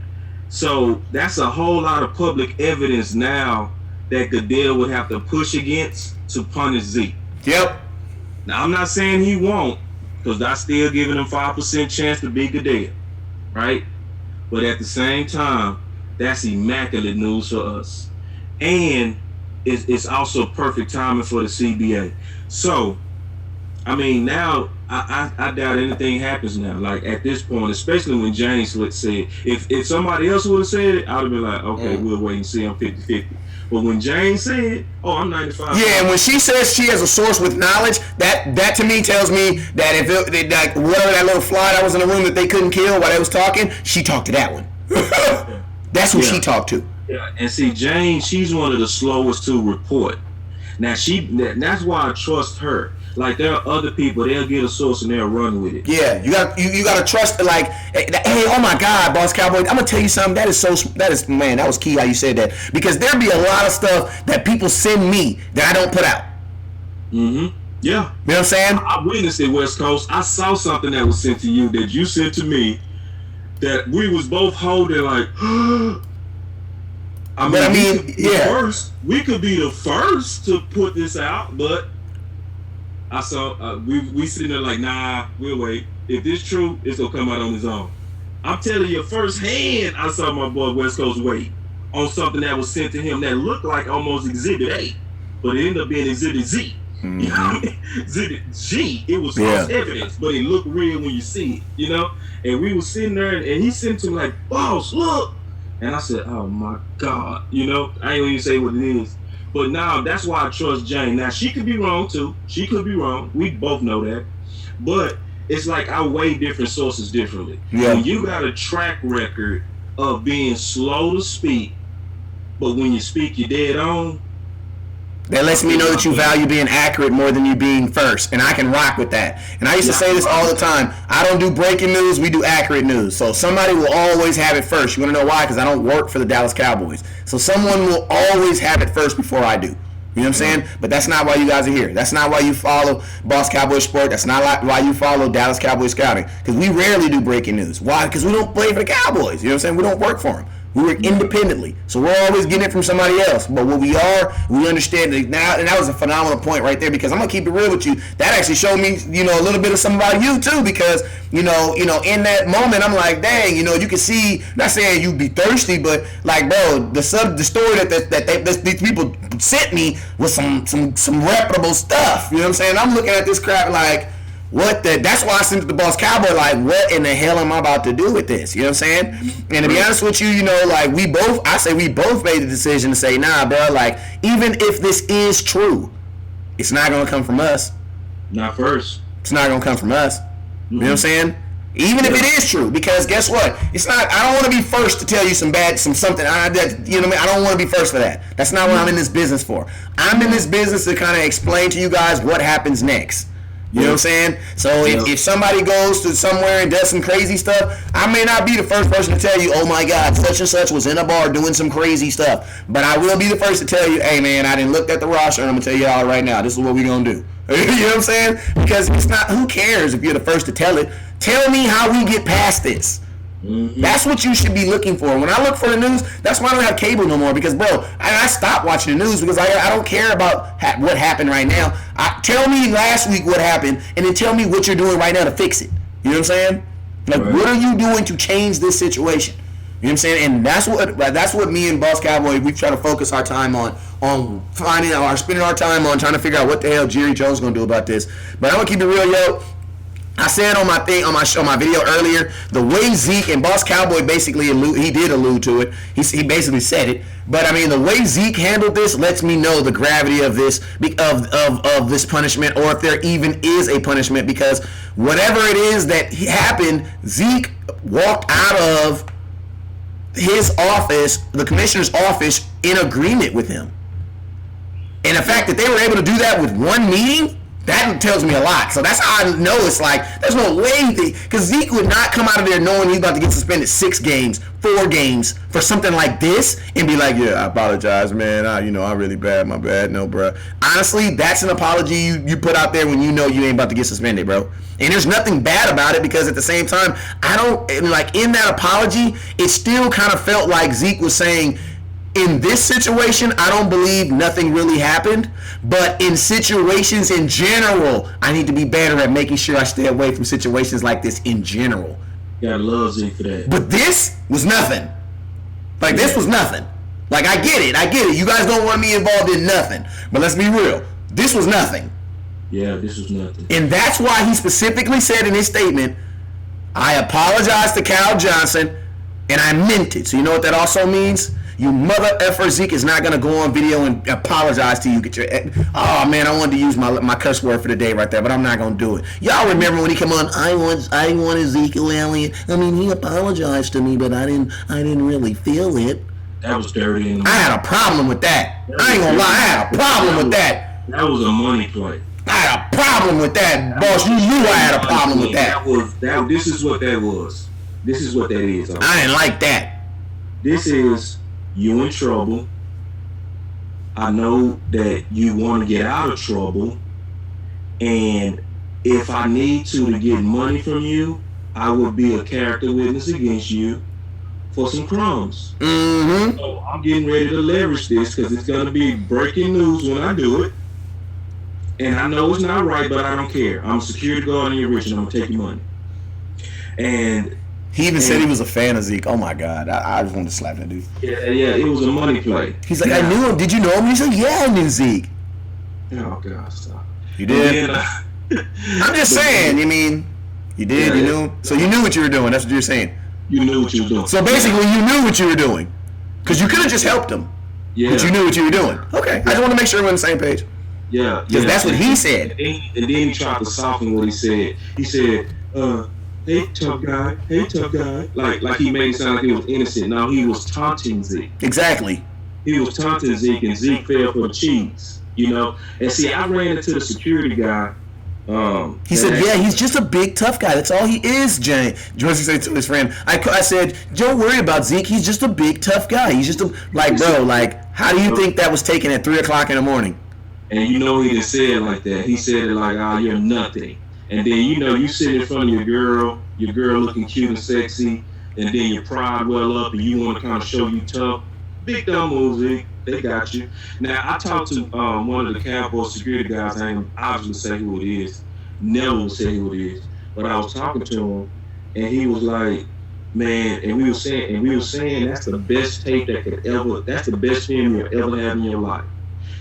So that's a whole lot of public evidence now that Goodell would have to push against to punish Zeke. Yep. Now I'm not saying he won't, because I still giving him 5% chance to be Goodell, right? But at the same time, that's immaculate news for us, and it's also perfect timing for the CBA. So, I mean, now I doubt anything happens now. Like at this point, especially when James said, if somebody else would have said it, I would have been like, okay, we'll wait and see. I'm 50-50. But when James said, oh, I'm 95. Yeah, and when she says she has a source with knowledge, that to me tells me that if like whatever that little fly that was in the room that they couldn't kill while they was talking, she talked to that one. That's who she talked to. Yeah, and see, Jane, she's one of the slowest to report. Now that's why I trust her. Like there are other people, they'll get a source and they'll run with it. Yeah, you got to trust. Like, hey, oh my God, Boss Cowboy, I'm gonna tell you something. That is man, that was key how you said that, because there be a lot of stuff that people send me that I don't put out. Mm-hmm. Yeah. You know what I'm saying? I witnessed it, West Coast. I saw something that was sent to you that you sent to me that we was both holding like. We could be the first to put this out, but. I saw we sitting there like, nah, we'll wait. If this true, it's gonna come out on its own. I'm telling you firsthand, I saw my boy West Coast wait on something that was sent to him that looked like almost Exhibit A, but it ended up being Exhibit Z. Mm-hmm. You know what I mean? Exhibit G. It was false evidence, but it looked real when you see it. You know. And we were sitting there, and he sent to me like, "Boss, look," and I said, "Oh my God," you know. I ain't even say what it is. But now that's why I trust Jane. Now she could be wrong too. She could be wrong. We both know that. But it's like I weigh different sources differently. Yeah. When you got a track record of being slow to speak, but when you speak, you're dead on. That lets me know that you value being accurate more than you being first, and I can rock with that. And I used to say this all the time. I don't do breaking news, we do accurate news. So somebody will always have it first. You want to know why? Because I don't work for the Dallas Cowboys. So someone will always have it first before I do. You know what I'm saying? But that's not why you guys are here. That's not why you follow Boss Cowboy Sport. That's not why you follow Dallas Cowboy Scouting. Because we rarely do breaking news. Why? Because we don't play for the Cowboys. You know what I'm saying? We don't work for them. We work independently. So we're always getting it from somebody else. But what we are, we understand it now. And that was a phenomenal point right there, because I'm going to keep it real with you. That actually showed me, a little bit of something about you too, because, in that moment, I'm like, dang, you can see, not saying you be thirsty, but like, bro, the story that these people sent me was some reputable stuff. You know what I'm saying? I'm looking at this crap like, that's why I sent it to the Boss Cowboy, like, what in the hell am I about to do with this? You know what I'm saying? And to be honest with you, like, we both made the decision to say, nah, bro, like, even if this is true, it's not going to come from us. Not first. It's not going to come from us. You know what I'm saying? Even if it is true, because guess what? It's not, I don't want to be first to tell you something. I don't want to be first for that. That's not what I'm in this business for. I'm in this business to kind of explain to you guys what happens next. You know what I'm saying? So if somebody goes to somewhere and does some crazy stuff, I may not be the first person to tell you, oh my God, such and such was in a bar doing some crazy stuff. But I will be the first to tell you, hey man, I didn't look at the roster, and I'm going to tell you all right now, this is what we're going to do. You know what I'm saying? Because it's not, who cares if you're the first to tell it? Tell me how we get past this. Mm-hmm. That's what you should be looking for. When I look for the news, that's why I don't have cable no more. Because, bro, I stopped watching the news because I don't care about what happened right now. Tell me last week what happened, and then tell me what you're doing right now to fix it. You know what I'm saying? Like, what are you doing to change this situation? You know what I'm saying? And that's what me and Boss Cowboy, we try to focus our time on spending our time on trying to figure out what the hell Jerry Jones is going to do about this. But I'm going to keep it real, yo. I said on my video earlier, the way Zeke and Boss Cowboy basically he did allude to it. He basically said it. But I mean, the way Zeke handled this lets me know the gravity of this of this punishment, or if there even is a punishment, because whatever it is that happened, Zeke walked out of his office, the commissioner's office, in agreement with him. And the fact that they were able to do that with one meeting, that tells me a lot. So that's how I know it's like, there's no way, because Zeke would not come out of there knowing he's about to get suspended 6 games, 4 games for something like this and be like, yeah, I apologize, man. I really bad, my bad. No, bro. Honestly, that's an apology you put out there when you know you ain't about to get suspended, bro. And there's nothing bad about it, because at the same time, in that apology, it still kind of felt like Zeke was saying, in this situation, I don't believe nothing really happened, but in situations in general, I need to be better at making sure I stay away from situations like this in general. Gotta love Zeke for that. But this was nothing. Like, this was nothing. Like, I get it. You guys don't want me involved in nothing. But let's be real. This was nothing. Yeah, this was nothing. And that's why he specifically said in his statement, I apologize to Cal Johnson, and I meant it. So you know what that also means? You mother effer Zeke is not going to go on video and apologize to you. Oh, man, I wanted to use my curse word for the day right there, but I'm not going to do it. Y'all remember when he came on, I want Ezekiel Elliott. I mean, he apologized to me, but I didn't really feel it. That was dirty. I had a problem with that. I ain't going to lie. I had a problem with that. That was a money play. I had a problem with that, boss. You knew I had a problem with that. This is what that was. This is what that is. I didn't like that. This is you in trouble. I know that you want to get out of trouble, and if I need to get money from you, I will be a character witness against you for some crumbs. Mm-hmm. So I'm getting ready to leverage this, because it's going to be breaking news when I do it. And I know it's not right, but I don't care. I'm a security guard and you're rich, and I'm going to take your money. And he even said he was a fan of Zeke. Oh my God. I just wanted to slap that dude. Yeah, it was a money play. He's like, I knew him. Did you know him? He's like, yeah, I knew Zeke. Oh God, stop. You did? I'm just saying, you mean, you did, yeah, you knew? So you knew what you were doing. That's what you're saying. You knew what you were doing. So basically, you knew what you were doing. Because you could have just helped him. Yeah. But you knew what you were doing. Okay. I just want to make sure we're on the same page. Yeah, Because that's what he said. And then he tried to soften what he said. He said, hey tough guy, like he made it sound like he was innocent. No, he was taunting Zeke. Exactly. He was taunting Zeke, and Zeke fell for the cheese. And see, I ran into the security guy. He said, yeah, he's just a big tough guy. That's all he is, Jay. George said to his friend, I said, don't worry about Zeke. He's just a big tough guy. He's just how do you think that was taken at 3 o'clock in the morning? And he didn't say it like that. He said it like, you're nothing. And then, you sit in front of your girl looking cute and sexy, and then your pride well up, and you want to kind of show you tough. Big dumb move, Zeke. They got you. Now, I talked to one of the Cowboys security guys. I ain't obviously say who it is. Never will say who it is. But I was talking to him, and he was like, man, and we were saying that's the best tape that's the best film you'll ever have in your life.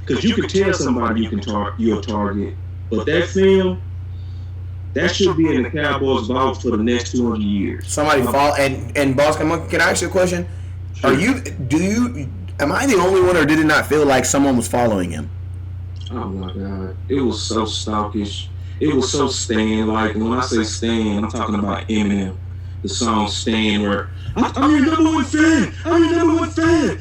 Because you can tell somebody you're a target, but that film, that should be in the Cowboys' vault for the next 200 years. Somebody fall and boss, can I ask you a question? Sure. Am I the only one, or did it not feel like someone was following him? Oh my God, it was so stalkish. It was so Stan. Like when I say Stan, I'm talking about Eminem, the song Stan, where I'm your number one fan. I'm your number one fan.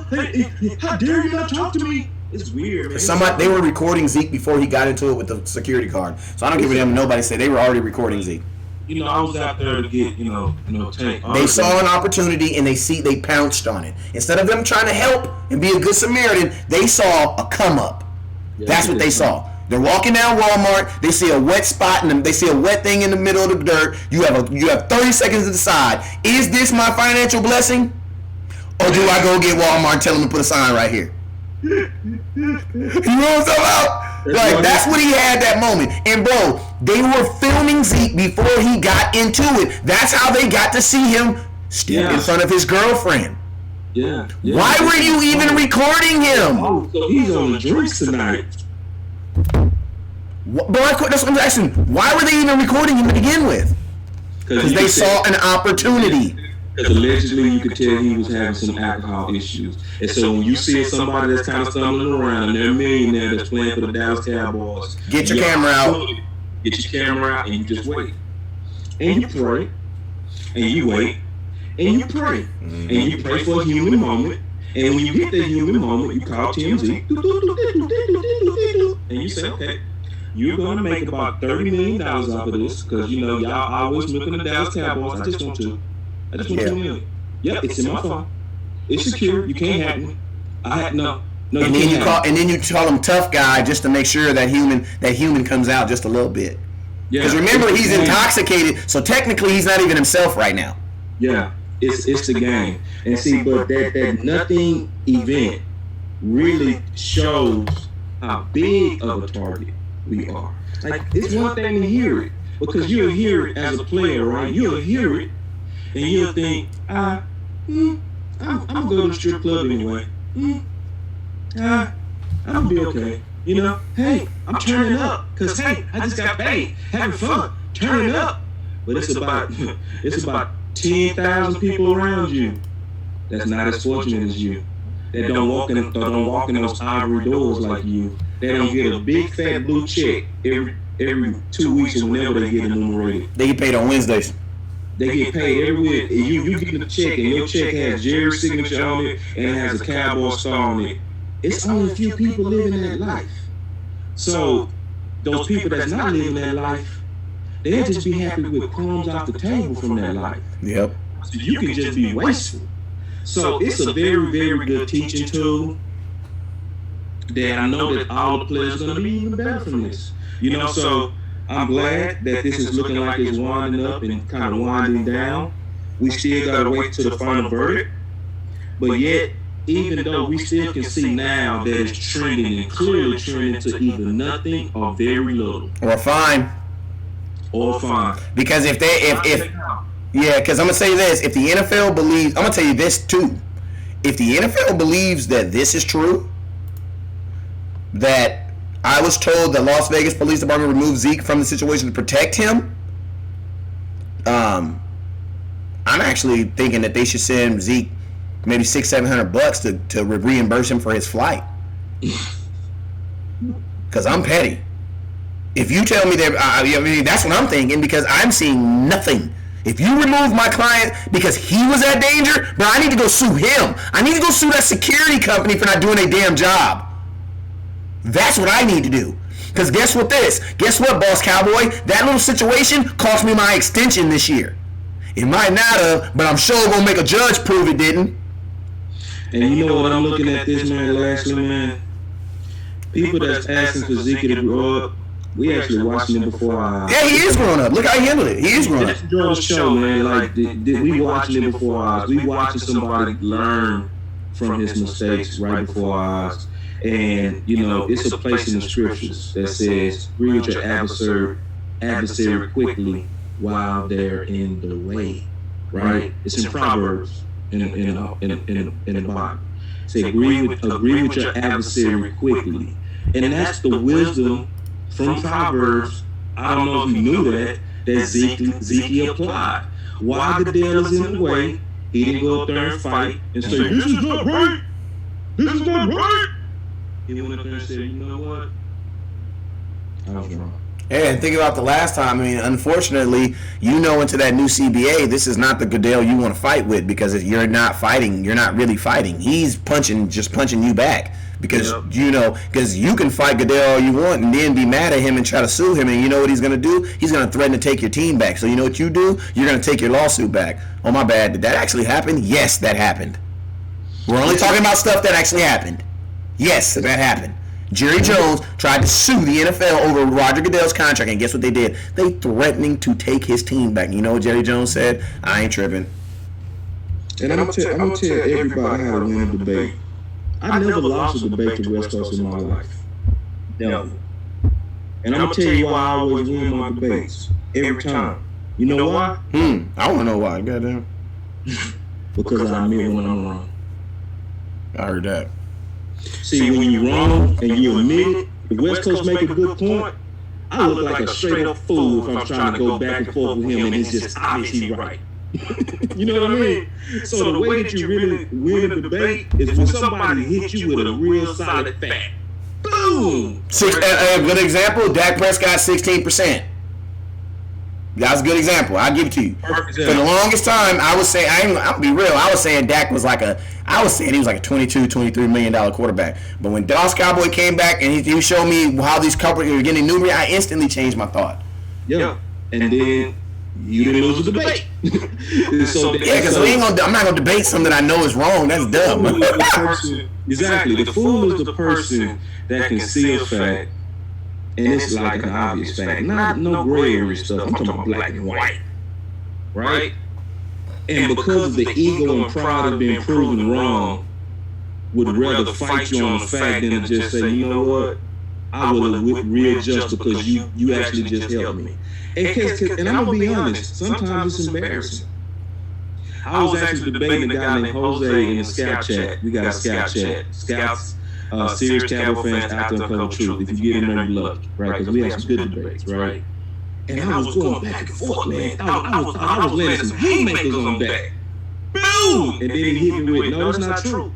Hey, how dare you not talk to me? It's weird, man. They were recording Zeke before he got into it with the security guard. So I don't give a damn. Nobody said they were already recording Zeke. I was out there to get, Tank. They saw an opportunity and they pounced on it. Instead of them trying to help and be a good Samaritan, they saw a come up. Yeah, that's what they saw. They're walking down Walmart. They see a wet spot and they see a wet thing in the middle of the dirt. You have 30 seconds to decide: is this my financial blessing, or do I go get Walmart and tell them to put a sign right here? You know what I'm talking about? That's what he had that moment. And bro, they were filming Zeke before he got into it. That's how they got to see him stand in front of his girlfriend. Yeah. Why were you even recording him? Oh, so he's on the drinks tonight. That's what I'm asking. Why were they even recording him to begin with? Because they saw an opportunity. Because allegedly you could tell he was having some alcohol issues. And so when you see somebody that's kind of stumbling around and they're a millionaire that's playing for the Dallas Cowboys, get your camera out. Get your camera out and you just wait. And you pray. And you wait. And you pray. And you pray for a human moment. And when you get that human moment, you call TMZ. And you say, okay, you're going to make about $30 million off of this because, y'all always milking the Dallas Cowboys. I just want $2 million. Yep, it's in my phone. It's secure. You can't hack me. No. And then you call him tough guy just to make sure that human comes out just a little bit. Because remember, he's intoxicated, so technically he's not even himself right now. Yeah, it's the game. And see, but that nothing event really shows how big of a target we are. Like, it's one thing to hear it, because you'll hear it as a player, right? You'll hear it, and you'll think, I'm gonna go to the strip club anyway. I'm gonna be okay. Hey, I'm turning up, cause hey, I just got paid, having fun, turning up. But it's about 10,000 people around you that's not as fortunate as you, that don't walk in those ivory doors like you. They don't get a big fat blue check every 2 weeks or whenever they get enumerated. They get paid on Wednesdays. They get paid every week. You get a check, and your check has Jerry's signature on it and it has a Cowboy star on it. It's only a few people living that life. So those people that's not living that life, they'll just be happy with crumbs off the table from that life. Yep. So you can just be wasteful. So it's a very, very good teaching tool that I know that all the players are going to be even better from this. So I'm glad that this is looking like it's winding up and kind of winding down. We still got to wait till the final verdict. But yet, even though we still can see now that it's trending and clearly trending to either nothing or very little. Or fine. Because because I'm going to say this, if the NFL believes, I'm going to tell you this too. If the NFL believes that this is true, that I was told that Las Vegas Police Department removed Zeke from the situation to protect him, I'm actually thinking that they should send Zeke maybe $600-700 to reimburse him for his flight. Because I'm petty. If you tell me that, I mean, that's what I'm thinking, because I'm seeing nothing. If you remove my client because he was at danger, bro, I need to go sue him. I need to go sue that security company for not doing a damn job. That's what I need to do. Because guess what, Boss Cowboy? That little situation cost me my extension this year. It might not have, but I'm sure gonna make a judge prove it didn't. And you know what I'm looking at this, man, lastly, man? People that's asking for Zeke to grow up, we actually watching him before our eyes. Yeah, he is growing up. Look how he handled it. He is growing up. That's the show, man. Like, we watching him before our eyes. We watching somebody learn from his mistakes right before our eyes. And, you know, it's a place in the scriptures that says, greet your adversary quickly while they're in the way, right? It's in Proverbs in the Bible. Say, agree with your adversary quickly. And that's the wisdom from Proverbs. I don't know if you knew that Zeke applied. While the deal is in the way, he didn't go up there and fight and say, this is not right. This is not right. He went up there and said, you know what? I was wrong. Yeah, and think about the last time. I mean, unfortunately, you know, into that new CBA, this is not the Goodell you want to fight with, because you're not fighting. You're not really fighting. He's just punching you back. Because, you know, because you can fight Goodell all you want and then be mad at him and try to sue him. And you know what he's going to do? He's going to threaten to take your team back. So you know what you do? You're going to take your lawsuit back. Oh, my bad. Did that actually happen? Yes, that happened. We're only talking about stuff that actually happened. Yes, that happened. Jerry Jones tried to sue the NFL over Roger Goodell's contract, and guess what they did? They threatening to take his team back. You know what Jerry Jones said? I ain't tripping. And I'm gonna tell everybody how to win a debate. I never lost a debate to West Coast in my life. Never. And I'm gonna tell you why I always win my debates. Every time. You know why? I want to know why. Goddamn. Because I admit when I'm wrong. I heard that. See, when you're wrong and you admit it, the West Coast make a good point, I look like a straight up fool if I'm trying to go back and forth with him and it's just obvious he's right. You know what I mean? So the way that you really win a debate is when somebody hits you with a real solid fact. Boom! A good example, Dak Prescott, 16%. That's a good example. I'll give it to you. For the longest time, I was saying, I'll be real, I was saying Dak was like I was saying he was like a $22, $23 million quarterback. But when Dallas Cowboy came back and he showed me how these companies were getting new, I instantly changed my thought. Yeah. And then you didn't lose the debate. So, yeah, because I'm not going to debate something that I know is wrong. That's dumb. Exactly. The fool is the person that can see a fact and it's like an obvious fact. Not no gray area stuff. I'm talking about black and white. Right? And because of the ego and pride of being proven wrong, would rather fight you on the fact than to just say, you know what, I will readjust because you actually just helped me. And I'm going to be honest, sometimes it's embarrassing. I was actually debating a guy named Jose in the Scout Chat. We got a Scout Chat. Scouts, serious Cowboy fans out there uncover truth. If you get in there, you lucky, right? Because we have some good debates, right? And I was going back and forth, man. I was landing some haymakers on that. Boom! And then he hit me with, no, that's not true.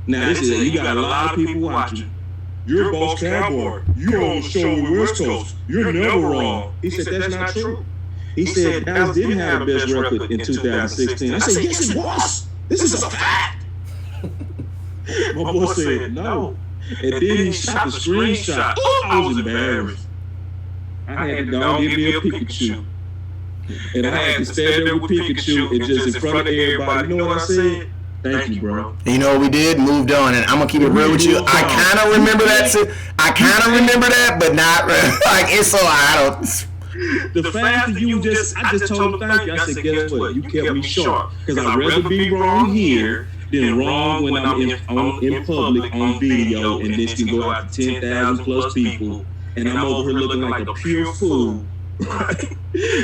Now, this is you got a lot of people watching. You're a boss cowboy. You're on the show with West Coast. You're never wrong. He said, that's not true. He said, Dallas didn't have the best record in 2016. I said, yes, it was. This is a fact. My boy said, no. And then he shot the screenshot. I was embarrassed. I had to go give me a Pikachu. And I had to stand there with Pikachu and just in front of everybody. You know what I said? Thank you, bro. And you know what we did? Moved on. And I'm going to keep it real with you. I kind of remember that too. But not like it's so I don't. The fact that I just told him thank you. I said, guess what? You kept me sharp. Because I'd rather be wrong here than wrong when I'm in public on video and this can go out to 10,000 plus people. And I'm over here looking like a pure fool. Right?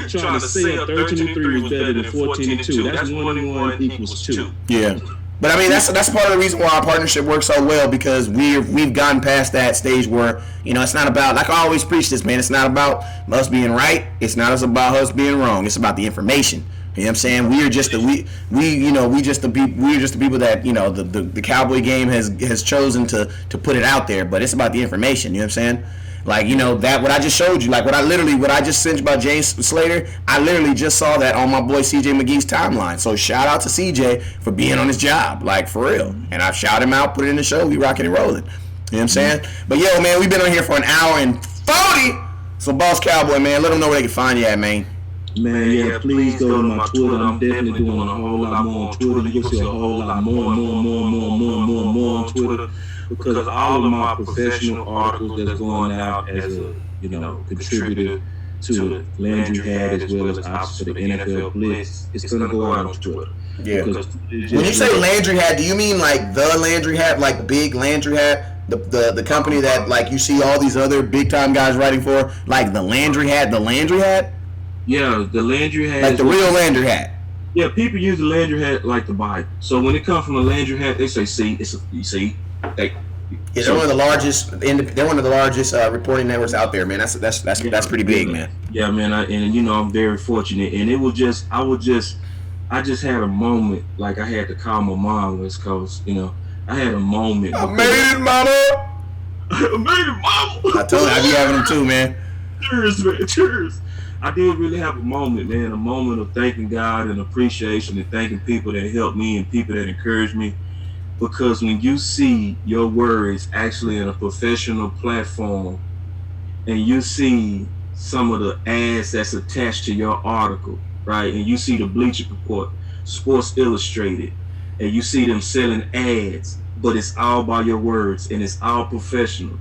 Trying to say a 13-3 was better than 14-2. That's 1 and 1 equals 2. Yeah. But I mean that's part of the reason why our partnership works so well, because we've gotten past that stage where, you know, it's not about, like I always preach this, man, it's not about us being right, it's not about us being wrong, it's about the information. You know what I'm saying? We are just the we're just the people that, you know, the Cowboy game has chosen to put it out there, but it's about the information, you know what I'm saying? Like, you know, that what I just showed you, like what I just sent you about James Slater, I literally just saw that on my boy CJ McGee's timeline. So shout out to CJ for being on his job, like for real. And I've shouted him out, put it in the show, we rocking and rolling. You know what I'm saying? But yo, man, we've been on here for an hour and 40. So Boss Cowboy, man, let them know where they can find you at, man. Man, yeah, please go to my Twitter. I'm definitely doing a whole lot more on Twitter. You can see a whole lot more on Twitter, because all of my professional articles that's going out as a, you know, contributor to the Landry Hat as well as obviously the NFL Blitz, it's going to go out on Twitter. Yeah. When you say Landry Hat, do you mean like the Landry Hat, like big Landry Hat? The company that like you see all these other big time guys writing for, like the Landry Hat? Yeah, the Landry Hat. Like the real Landry Hat. Yeah, people use the Landry Hat like the Bible. So when it comes from the Landry Hat, they say, "See, they're one of the largest. They're one of the largest reporting networks out there, man. That's pretty big, man. Yeah, man. And you know, I'm very fortunate. And it was just, I just had a moment. Like I had to call my mom, West Coast. You know, I had a moment. I made it, mama. I made it, mama. I told you, I be having them too, man. Cheers, man. Cheers. I did really have a moment, man, a moment of thanking God and appreciation and thanking people that helped me and people that encouraged me. Because when you see your words actually in a professional platform and you see some of the ads that's attached to your article, right, and you see the Bleacher Report, Sports Illustrated, and you see them selling ads, but it's all by your words and it's all professional.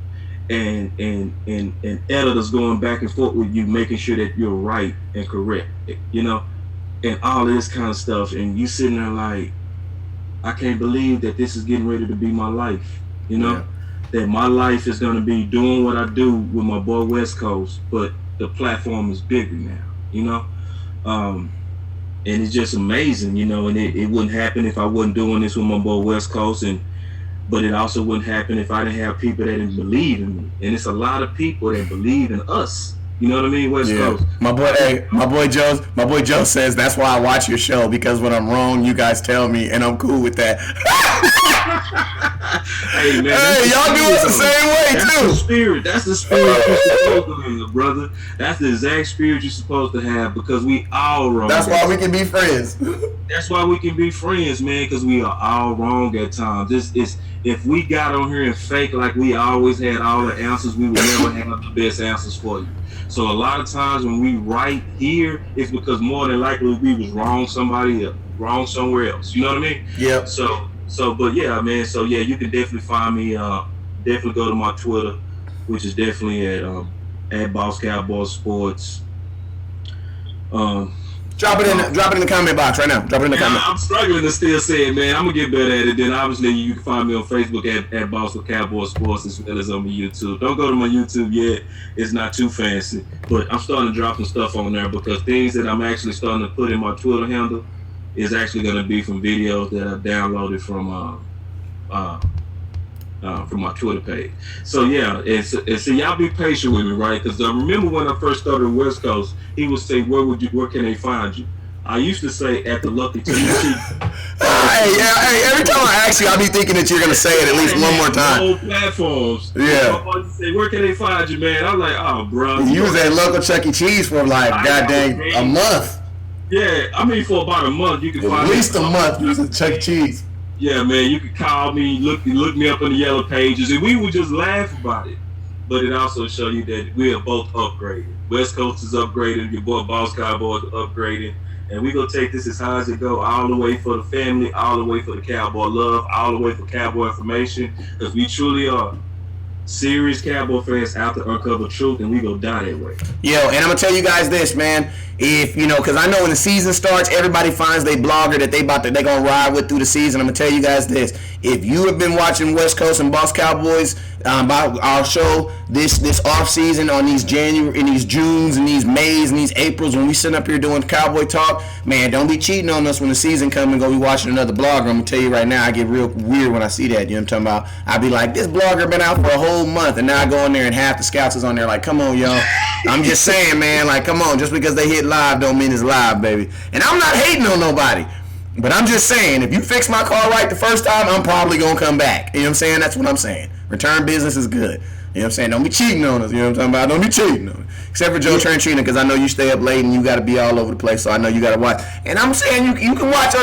And editors going back and forth with you, making sure that you're right and correct, you know, and all of this kind of stuff. And you sitting there like, I can't believe that this is getting ready to be my life, you know, that my life is going to be doing what I do with my boy West Coast, but the platform is bigger now, you know, and it's just amazing, you know, and it wouldn't happen if I wasn't doing this with my boy West Coast, but it also wouldn't happen if I didn't have people that didn't believe in me. And it's a lot of people that believe in us. You know what I mean? West Coast. My boy Joe says that's why I watch your show, because when I'm wrong, you guys tell me, and I'm cool with that. Hey man, y'all do us the same way too. That's the spirit you're supposed to have, brother. That's the exact spirit you're supposed to have, because we all wrong. That's why we can be friends. That's why we can be friends, man, because we are all wrong at times. This is, if we got on here and fake like we always had all the answers, we would never have the best answers for you. So a lot of times when we write here, it's because more than likely we was wrong wrong somewhere else. You know what I mean? Yeah. So, but yeah, man. So yeah, you can definitely find me. Definitely go to my Twitter, which is definitely at Boss Cowboy Sports. Drop it in the comment box right now. Drop it in the comment. I'm struggling to still say it, man. I'm gonna get better at it. Then obviously you can find me on Facebook at Boss Cowboy Sports, as well as on my YouTube. Don't go to my YouTube yet; it's not too fancy. But I'm starting to drop some stuff on there, because things that I'm actually starting to put in my Twitter handle is actually gonna be from videos that I downloaded from my Twitter page. So yeah, and so y'all be patient with me, right? Because I remember when I first started West Coast, he would say, where can they find you? I used to say at the Lucky TV. Hey, every time I ask you, I'll be thinking that you're gonna say it at least one more time. Old platforms. Yeah. I say, where can they find you, man? I'm like, oh, bro. You was at local Chuck E. Cheese for like goddamn a month. Yeah, I mean for about a month you can find at least a month. You was at Chuck E. Cheese. Yeah, man, you could call me, look me up on the yellow pages, and we would just laugh about it. But it also show you that we are both upgraded. West Coast is upgraded, your boy Boss Cowboy is upgraded, and we gonna take this as high as it go, all the way for the family, all the way for the Cowboy love, all the way for Cowboy information, because we truly are serious Cowboy fans out to uncover truth, and we gonna die that way. Yo, and I'm gonna tell you guys this, man. If you know, because I know when the season starts, everybody finds their blogger that they gonna ride with through the season. I'm gonna tell you guys this: if you have been watching West Coast and Boss Cowboys, our show this off season on these January, in these Junes and these Mays and these Aprils, when we sit up here doing Cowboy talk, man, don't be cheating on us when the season comes and go be watching another blogger. I'm gonna tell you right now, I get real weird when I see that. You know what I'm talking about? I be like, this blogger been out for a whole whole month, and now I go in there and half the scouts is on there like, come on, yo. I'm just saying, man, like, come on. Just because they hit live don't mean it's live, baby. And I'm not hating on nobody. But I'm just saying, if you fix my car right the first time, I'm probably going to come back. You know what I'm saying? That's what I'm saying. Return business is good. You know what I'm saying? Don't be cheating on us. You know what I'm talking about? Don't be cheating on us. Except for Joe Tranchina, because I know you stay up late and you got to be all over the place, so I know you got to watch. And I'm saying you can watch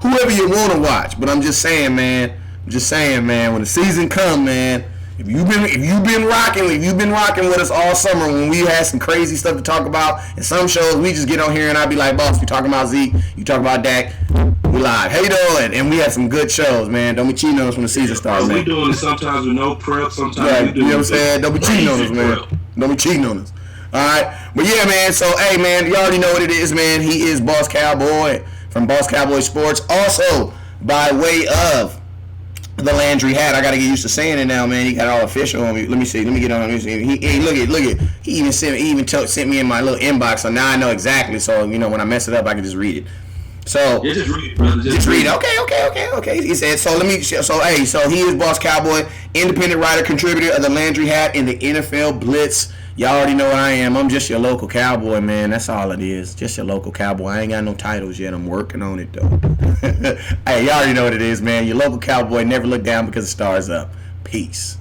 whoever you want to watch. But I'm just saying, man, when the season come, man, if you've been rocking with us all summer when we had some crazy stuff to talk about, and some shows we just get on here and I be like, boss, you talking about Zeke, you talking about Dak, we live. How you doing? And we had some good shows, man. Don't be cheating on us when the season starts, man. We doing it sometimes with no prep, sometimes right, we do. You know what I'm saying? Don't be cheating on us, man. Don't be cheating on us. All right, but yeah, man. So hey, man, you already know what it is, man. He is Boss Cowboy from Boss Cowboy Sports. Also, by way of the Landry hat, I gotta get used to saying it now, man. He got all official on me. Let me see. Let me get on. He look at. He even sent me in my little inbox, so now I know exactly. So you know when I mess it up, I can just read it. So yeah, just read it, brother. Just read it. Okay. He said so. So he is Boss Cowboy, independent writer, contributor of the Landry hat in the NFL Blitz. Y'all already know what I am. I'm just your local cowboy, man. That's all it is. Just your local cowboy. I ain't got no titles yet. I'm working on it, though. Hey, y'all already know what it is, man. Your local cowboy. Never look down because the star's up. Peace.